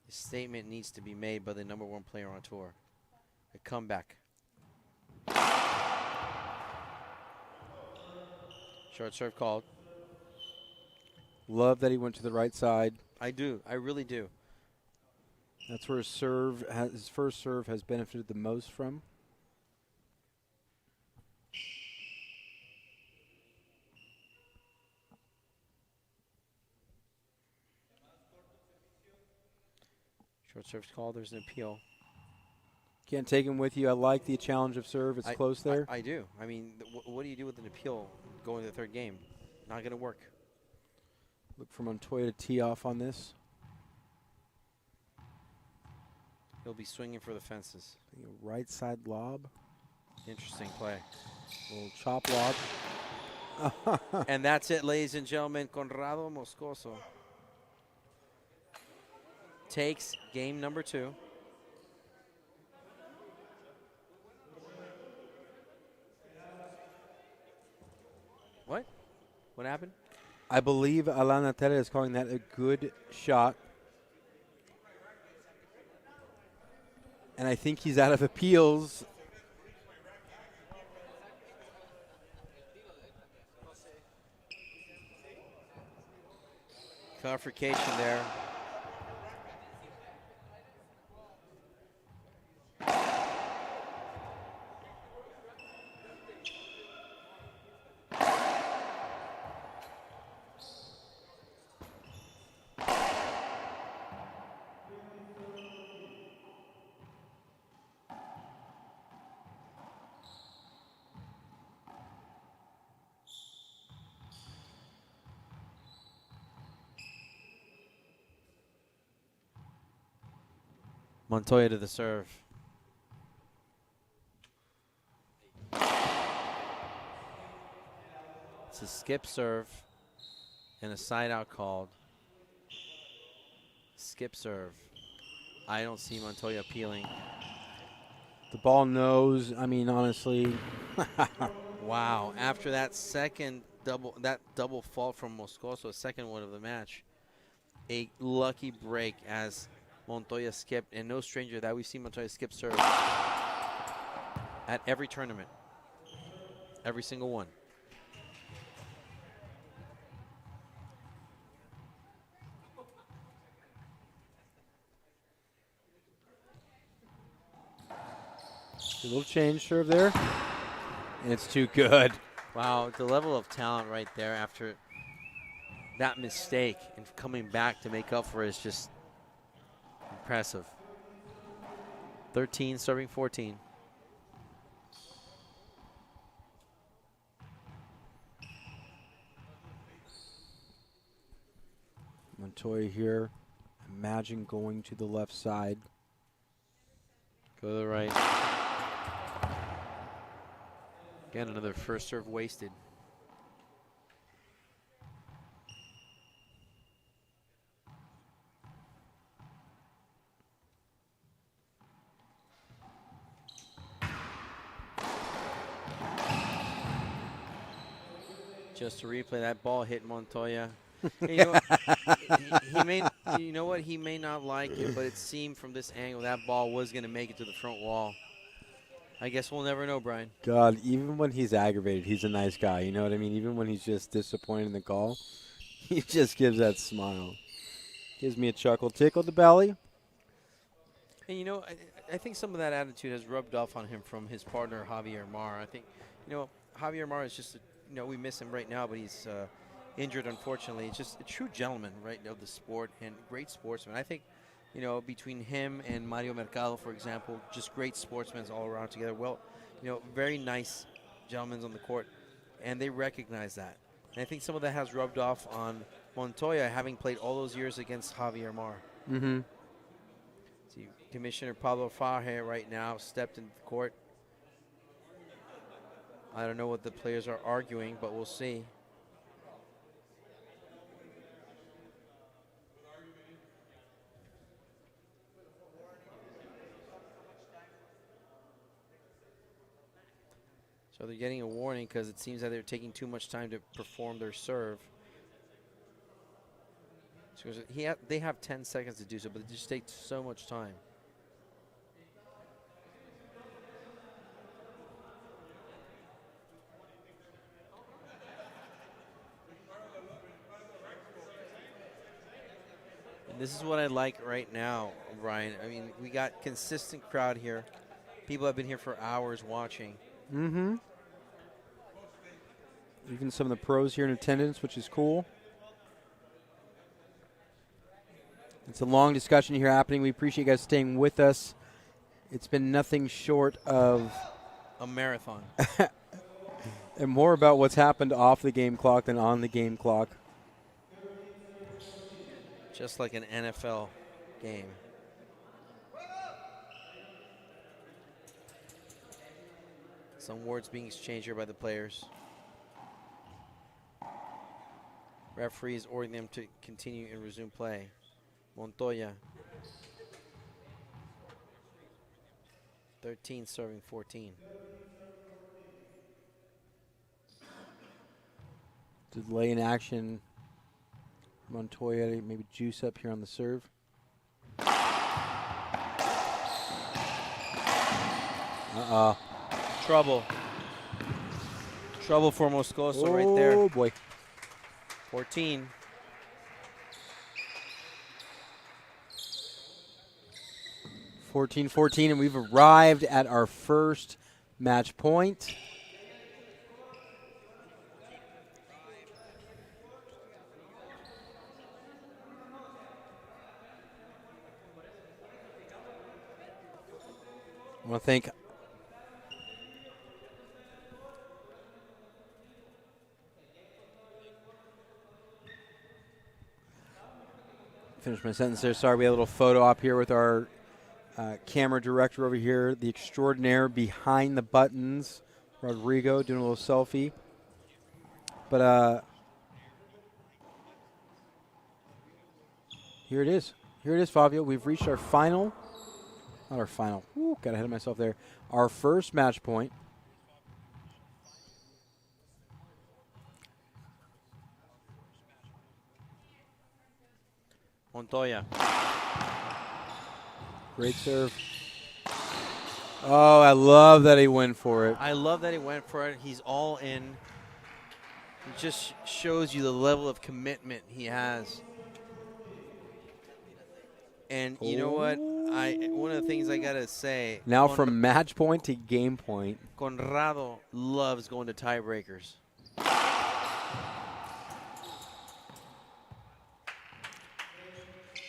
A statement needs to be made by the number 1 player on tour. A comeback. Short serve called. Love that he went to the right side. I do. I really do. That's where his first serve has benefited the most from. Short serve's called. There's an appeal. Can't take him with you. I like the challenge of serve. It's close there. I do. I mean, what do you do with an appeal going to the third game? Not going to work. Look for Montoya to tee off on this. He'll be swinging for the fences. Right side lob. Interesting play. Little chop lob. And that's it, ladies and gentlemen. Conrado Moscoso takes game number 2. What? What happened? I believe Alana Tere is calling that a good shot. And I think he's out of appeals. Confrontation there. Montoya to the serve. It's a skip serve and a side out called. Skip serve. I don't see Montoya appealing. The ball knows. I mean, honestly. Wow. After that double fault from Moscoso, a second one of the match, a lucky break as Montoya skipped, and no stranger that we've seen Montoya skip serve at every tournament. Every single one. A little change serve there. And it's too good. Wow, the level of talent right there after that mistake and coming back to make up for it is just impressive. 13 serving 14. Montoya here. Imagine going to the left side. Go to the right. Again, another first serve wasted. Just to replay, that ball hit Montoya. Hey, you know what? He may not like it, but it seemed from this angle that ball was going to make it to the front wall. I guess we'll never know, Brian. God, even when he's aggravated, he's a nice guy. You know what I mean? Even when he's just disappointed in the call, he just gives that smile. Gives me a chuckle. Tickle the belly. And, you know, I think some of that attitude has rubbed off on him from his partner, Javier Mar. I think, you know, Javier Mar is just, you know, we miss him right now, but he's injured, unfortunately. It's just a true gentleman, right, of the sport and great sportsman. I think, you know, between him and Mario Mercado, for example, just great sportsmen all around together. Well, you know, very nice gentlemen on the court. and they recognize that. And I think some of that has rubbed off on Montoya, having played all those years against Javier Mar. Mm-hmm. See, Commissioner Pablo Faje right now stepped into the court. I don't know what the players are arguing, but we'll see. So they're getting a warning because it seems that they're taking too much time to perform their serve. So they have 10 seconds to do so, but it just takes so much time. And this is what I like right now, Brian. I mean, we got consistent crowd here. People have been here for hours watching. Mm-hmm. Even some of the pros here in attendance, which is cool. It's a long discussion here happening. We appreciate you guys staying with us. It's been nothing short of a marathon. And more about what's happened off the game clock than on the game clock. Just like an NFL game. Some words being exchanged here by the players. Referees ordering them to continue and resume play. Montoya. 13 serving 14. Delay in action. Montoya to maybe juice up here on the serve. Uh-oh. Trouble. Trouble for Moscoso right there. Oh, boy. 14. (14-14), and we've arrived at our first match point. I want to thank finish my sentence there. Sorry, we had a little photo op here with our camera director over here, the extraordinaire behind the buttons, Rodrigo, doing a little selfie. But here it is. Here it is, Fabio. We've reached our final. Not our final. Ooh, got ahead of myself there. Our first match point. Montoya. Great serve. Oh, I love that he went for it. I love that he went for it. He's all in. It just shows you the level of commitment he has. And you know what? One of the things I got to say. Now from match point to game point. Conrado loves going to tiebreakers.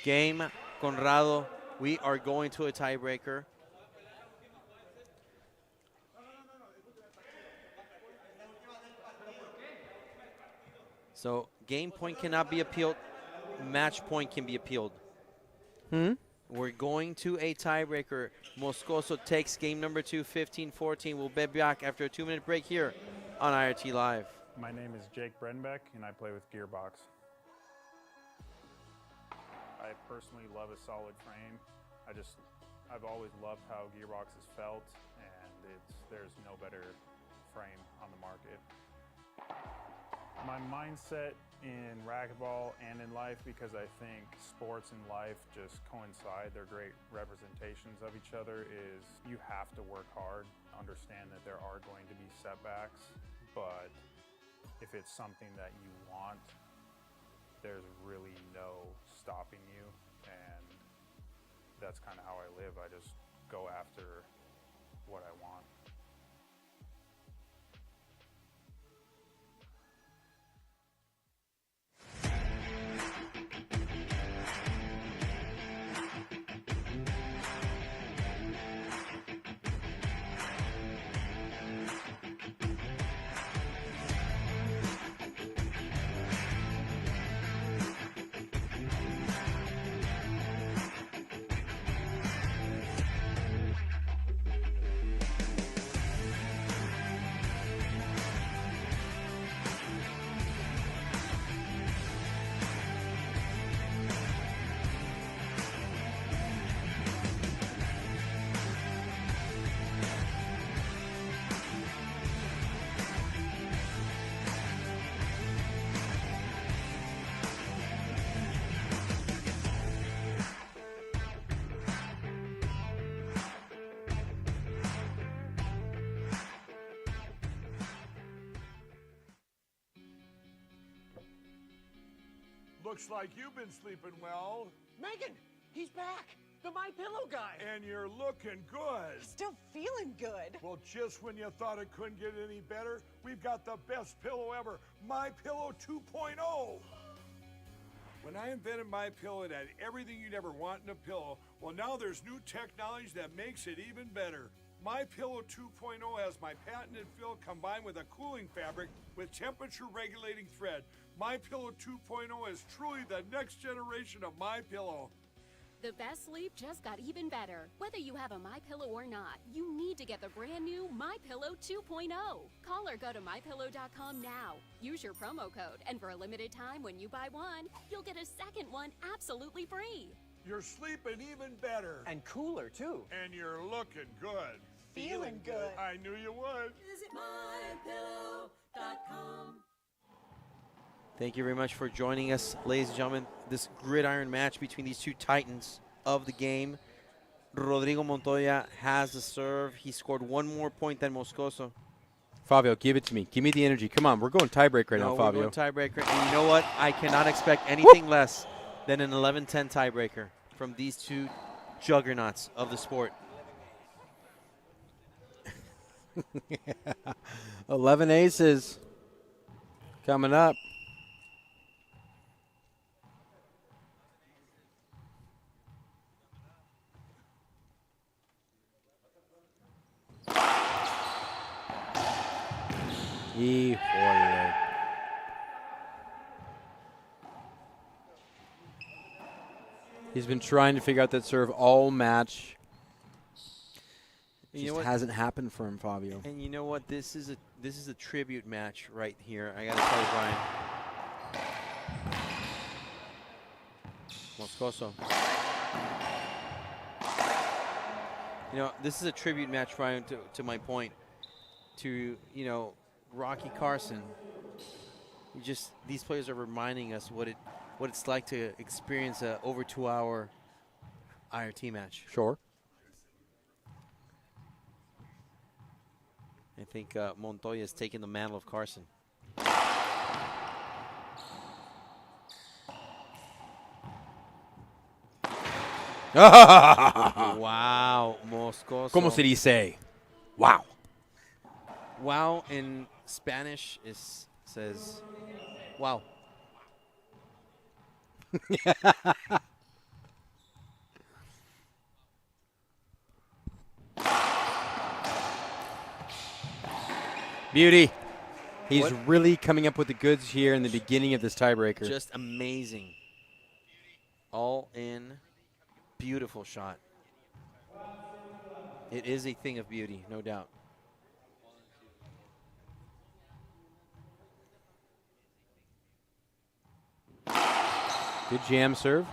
Game, Conrado, we are going to a tiebreaker. So game point cannot be appealed. Match point can be appealed. We're going to a tiebreaker. Moscoso takes game number 2, 15-14. We'll be back after a 2-minute break here on IRT Live. My name is Jake Brenbeck, and I play with Gearbox. I personally love a solid frame. I've always loved how Gearbox has felt, and there's no better frame on the market. My mindset in racquetball and in life, because I think sports and life just coincide, they're great representations of each other, is you have to work hard, understand that there are going to be setbacks, but if it's something that you want, there's really no stopping you, and that's kind of how I live. I just go after what I want. looks like you've been sleeping well. Megan, he's back. The My Pillow guy. And you're looking good. Still feeling good. Well, just when you thought it couldn't get any better, we've got the best pillow ever, My Pillow 2.0. When I invented My Pillow, it had everything you'd ever want in a pillow. Well, now there's new technology that makes it even better. My Pillow 2.0 has my patented fill combined with a cooling fabric with temperature regulating thread. My Pillow 2.0 is truly the next generation of My Pillow. The best sleep just got even better. Whether you have a My Pillow or not, you need to get the brand new My Pillow 2.0. Call or go to mypillow.com now. Use your promo code, and for a limited time when you buy one, you'll get a second one absolutely free. You're sleeping even better. And cooler, too. And you're looking good. Feeling good. I knew you would. Visit mypillow.com. Thank you very much for joining us, ladies and gentlemen. This gridiron match between these two titans of the game. Rodrigo Montoya has the serve. He scored one more point than Moscoso. Fabio, give it to me. Give me the energy. Come on, we're going tiebreak right now, Fabio. We're going tiebreaker. And you know what? I cannot expect anything less than an 11-10 tiebreaker from these two juggernauts of the sport. 11 aces coming up. Híjole. He's been trying to figure out that serve all match. It just hasn't happened for him, Fabio. And you know what? This is a tribute match right here. I got to tell you, Brian. Moscoso. You know, this is a tribute match, Brian, to my point. To, you know, Rocky Carson. These players are reminding us what it's like to experience a over 2-hour IRT match. Sure. I think Montoya has taken the mantle of Carson. Wow, Moscoso. ¿Cómo se dice? Wow. Wow in Spanish says wow. Beauty. He's really coming up with the goods here in the beginning of this tiebreaker. Just amazing. All in. Beautiful shot. It is a thing of beauty, no doubt. Good jam serve.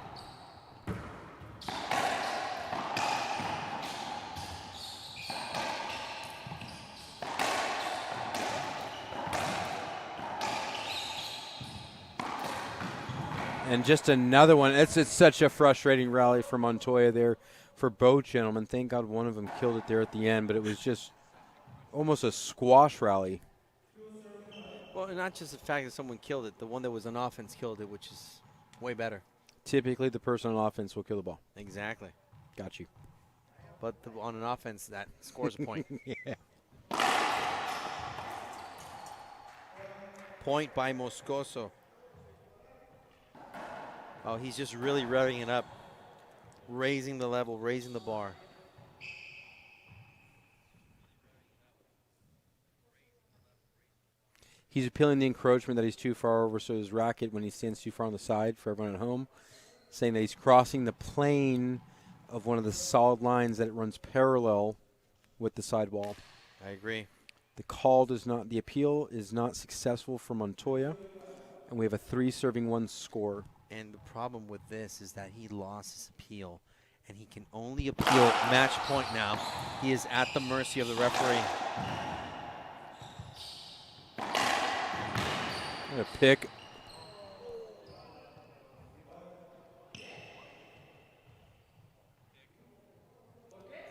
And just another one. It's such a frustrating rally for Montoya there for both gentlemen. Thank God one of them killed it there at the end, but it was just almost a squash rally. Well, and not just the fact that someone killed it. The one that was on offense killed it, which is way better. Typically, the person on offense will kill the ball. Exactly. Got you. But on an offense, that scores a point. Yeah. Point by Moscoso. Oh, he's just really revving it up. Raising the level, raising the bar. He's appealing the encroachment that he's too far over so his racket when he stands too far on the side for everyone at home. Saying that he's crossing the plane of one of the solid lines that it runs parallel with the sidewall. I agree. The appeal is not successful for Montoya, and we have a 3-serving-1 score. And the problem with this is that he lost his appeal, and he can only appeal match point now. He is at the mercy of the referee. What a pick.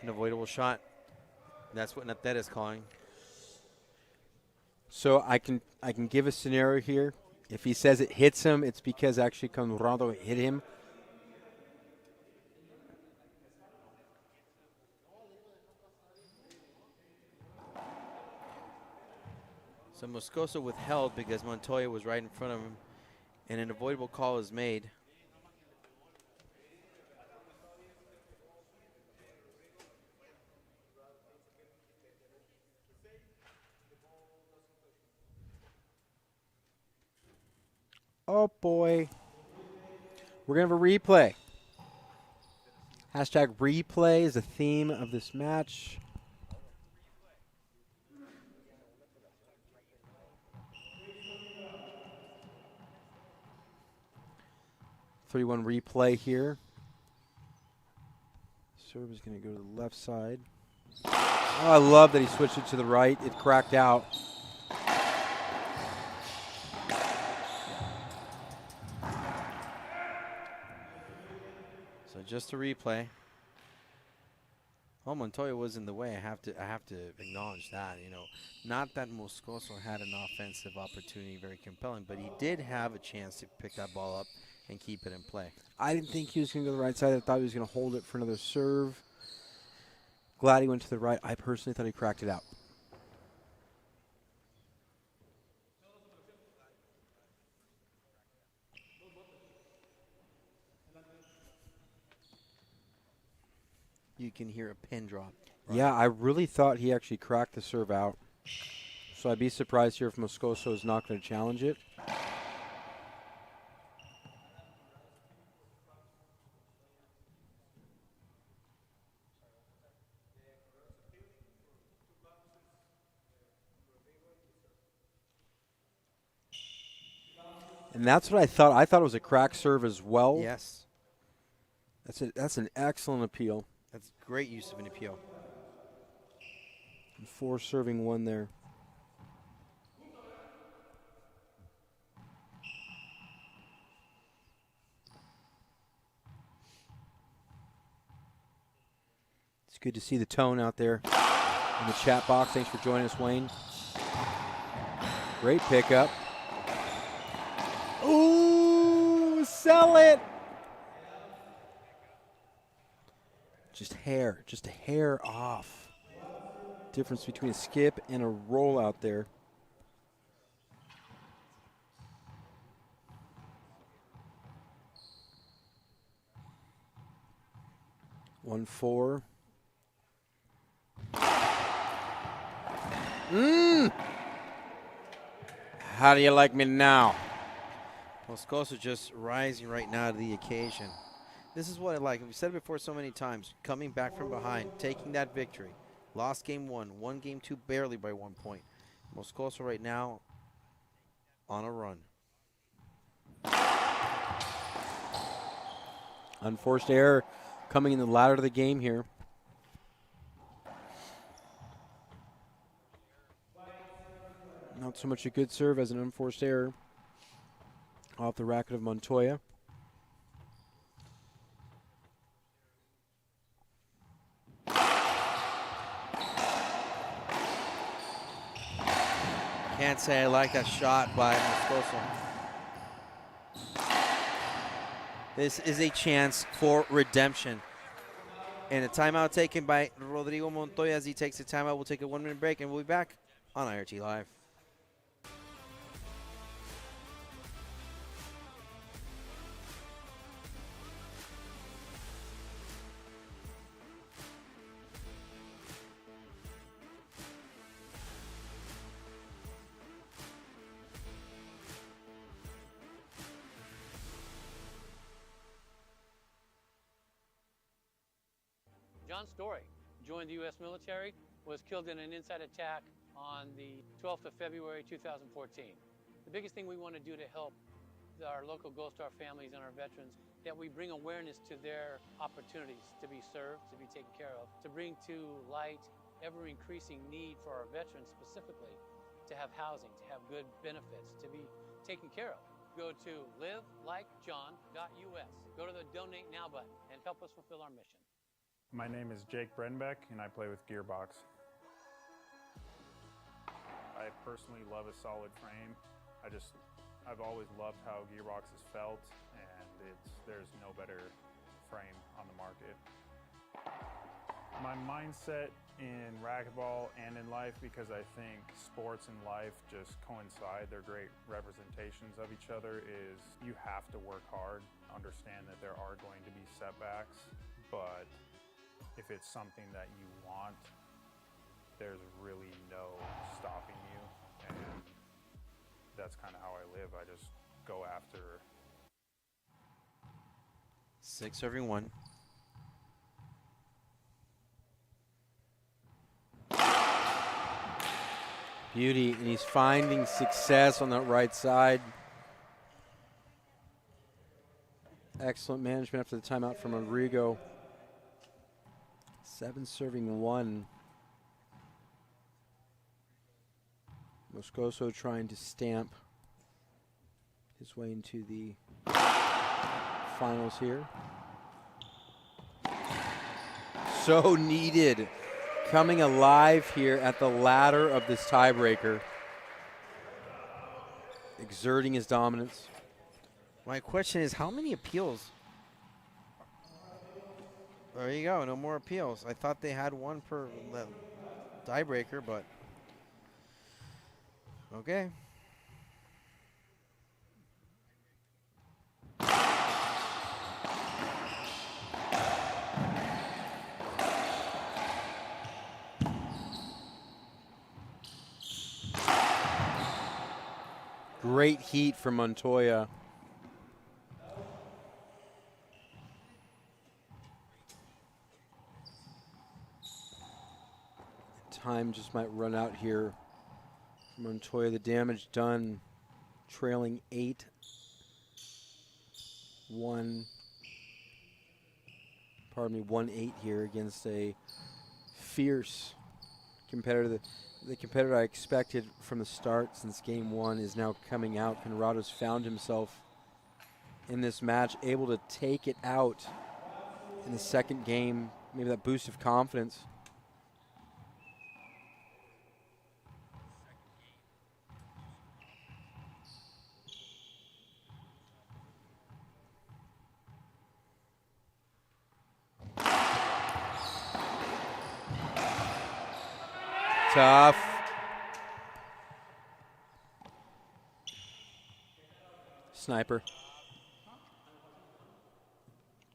An avoidable shot. That's what Nateta is calling. So I can give a scenario here. If he says it hits him, it's because actually Conrado hit him. So Moscoso withheld because Montoya was right in front of him, and an avoidable call is made. Oh, boy. We're going to have a replay. Hashtag replay is the theme of this match. (3-1) replay here. Serve is going to go to the left side. Oh, I love that he switched it to the right. It cracked out. So just a replay. Oh, Montoya was in the way. I have to acknowledge that. You know, not that Moscoso had an offensive opportunity, very compelling, but he did have a chance to pick that ball up and keep it in play. I didn't think he was going to go to the right side. I thought he was going to hold it for another serve. Glad he went to the right. I personally thought he cracked it out. You can hear a pin drop. Right. Yeah, I really thought he actually cracked the serve out. So I'd be surprised here if Moscoso is not going to challenge it. And that's what I thought. I thought it was a crack serve as well. Yes. That's an excellent appeal. That's great use of an appeal. And 4 serving 1 there. It's good to see the tone out there in the chat box. Thanks for joining us, Wayne. Great pickup. Ooh, sell it. Just a hair off. Difference between a skip and a roll out there. One, 4. How do you like me now? Moscoso just rising right now to the occasion. This is what I like. We've said it before so many times. Coming back from behind, taking that victory. Lost game 1, won game 2 barely by 1 point. Moscoso right now on a run. Unforced error coming in the latter of the game here. Not so much a good serve as an unforced error off the racket of Montoya. Can't say I like that shot by Moscoso. This is a chance for redemption. And a timeout taken by Rodrigo Montoya. As he takes a timeout, we'll take a 1-minute break, and we'll be back on IRT Live. John Story joined the U.S. military, was killed in an inside attack on the 12th of February 2014. The biggest thing we want to do to help our local Gold Star families and our veterans, that we bring awareness to their opportunities to be served, to be taken care of, to bring to light ever-increasing need for our veterans specifically to have housing, to have good benefits, to be taken care of. Go to livelikejohn.us. Go to the Donate Now button and help us fulfill our mission. My name is Jake Brenbeck, and I play with Gearbox. I personally love a solid frame. I've always loved how gearbox is felt, and there's no better frame on the market. My mindset in racquetball and in life, because I think sports and life just coincide, they're great representations of each other, is you have to work hard, understand that there are going to be setbacks, but if it's something that you want, there's really no stopping you, and that's kind of how I live. I just go after. 6 serving 1. Beauty, and he's finding success on that right side. Excellent management after the timeout from Rodrigo. 7 serving 1. Moscoso trying to stamp his way into the finals here. So needed. Coming alive here at the ladder of this tiebreaker. Exerting his dominance. My question is, how many appeals? There you go, no more appeals. I thought they had one per tiebreaker, but okay. Great heat from Montoya. Time just might run out here. Montoya, the damage done, trailing 8-1. Pardon me, 1-8 here against a fierce competitor. The competitor I expected from the start since game 1 is now coming out. Conrado's found himself in this match, able to take it out in the second game. Maybe that boost of confidence. Tough. Sniper.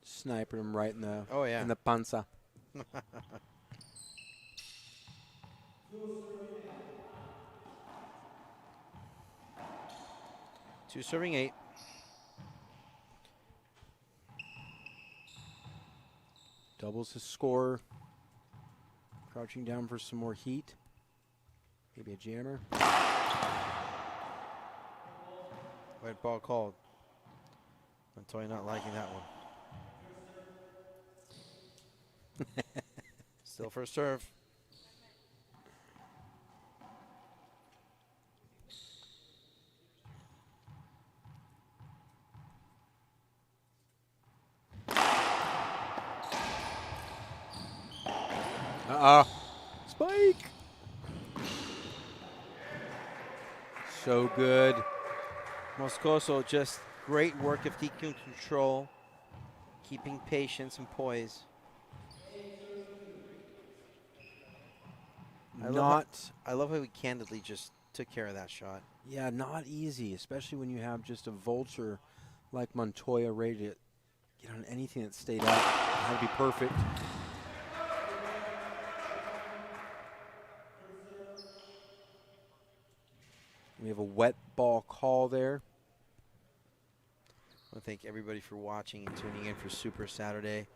Sniper him right in the in the panza. 2 serving 8. Doubles his score. Crouching down for some more heat. Maybe a jammer. Red ball called. Montoya not liking that one. Still first serve. Spike. So good. Moscoso, just great work of keeping control, keeping patience and poise. I love how he candidly just took care of that shot. Yeah, not easy, especially when you have just a vulture like Montoya ready to get on anything that stayed up. It had to be perfect. We have a wet ball call there. I want to thank everybody for watching and tuning in for Super Saturday.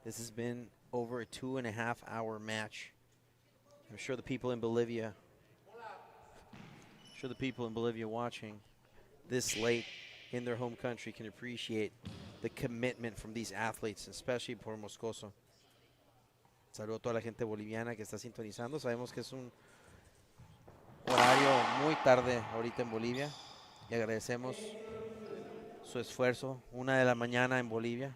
This has been over a 2.5-hour match. I'm sure the people in Bolivia, watching this late in their home country can appreciate the commitment from these athletes, especially por Moscoso. Saludo a toda la gente boliviana que está sintonizando. Sabemos que es un horario muy tarde ahorita en Bolivia y agradecemos su esfuerzo. 1 de la mañana en Bolivia.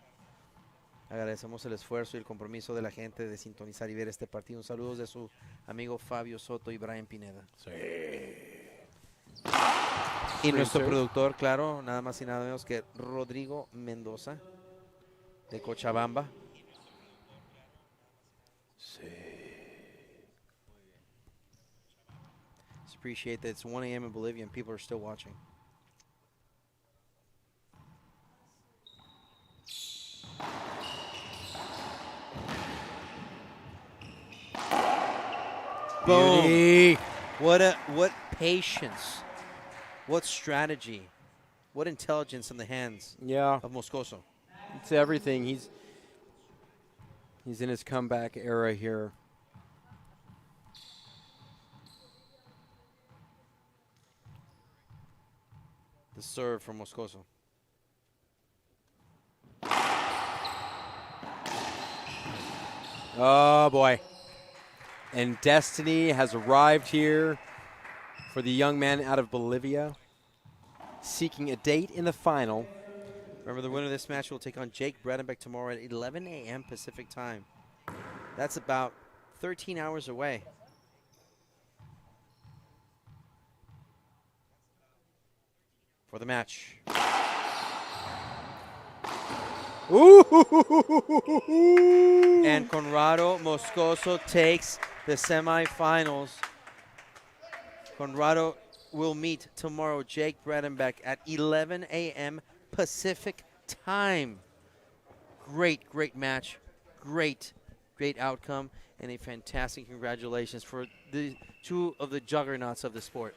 Agradecemos el esfuerzo y el compromiso de la gente de sintonizar y ver este partido. Un saludo de su amigo Fabio Soto y Brian Pineda. Sí. Y nuestro serve. productor, claro, nada más y nada menos que Rodrigo Mendoza de Cochabamba. Just appreciate that it's 1 a.m. in Bolivia and people are still watching. Beauty. Boom. What patience. What strategy. What intelligence in the hands Yeah, of Moscoso. it's everything. He's in his comeback era here. The serve from Moscoso. Oh, boy. And destiny has arrived here for the young man out of Bolivia, seeking a date in the final. Remember, the winner of this match will take on Jake Bredenbeck tomorrow at 11 a.m. Pacific time. That's about 13 hours away. For the match. Ooh! And Conrado Moscoso takes the semifinals. Conrado will meet tomorrow Jake Bredenbeck at 11 a.m. Pacific time. Great, great match. Great, great outcome. And a fantastic congratulations for the two of the juggernauts of the sport.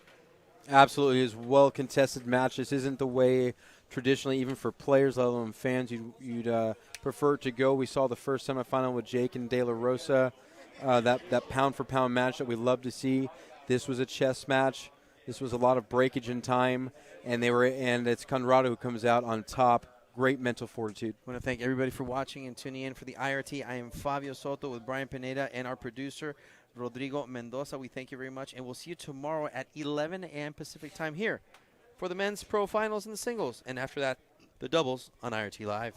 Absolutely, is well contested match. This isn't the way traditionally, even for players, let alone fans, you'd prefer to go. We saw the first semifinal with Jake and De La Rosa, that pound for pound match that we love to see. This was a chess match. This was a lot of breakage in time, and it's Conrado who comes out on top. Great mental fortitude. I want to thank everybody for watching and tuning in for the IRT. I am Fabio Soto with Brian Pineda and our producer, Rodrigo Mendoza. We thank you very much, and we'll see you tomorrow at 11 a.m. Pacific time here for the men's pro finals and the singles. And after that, the doubles on IRT Live.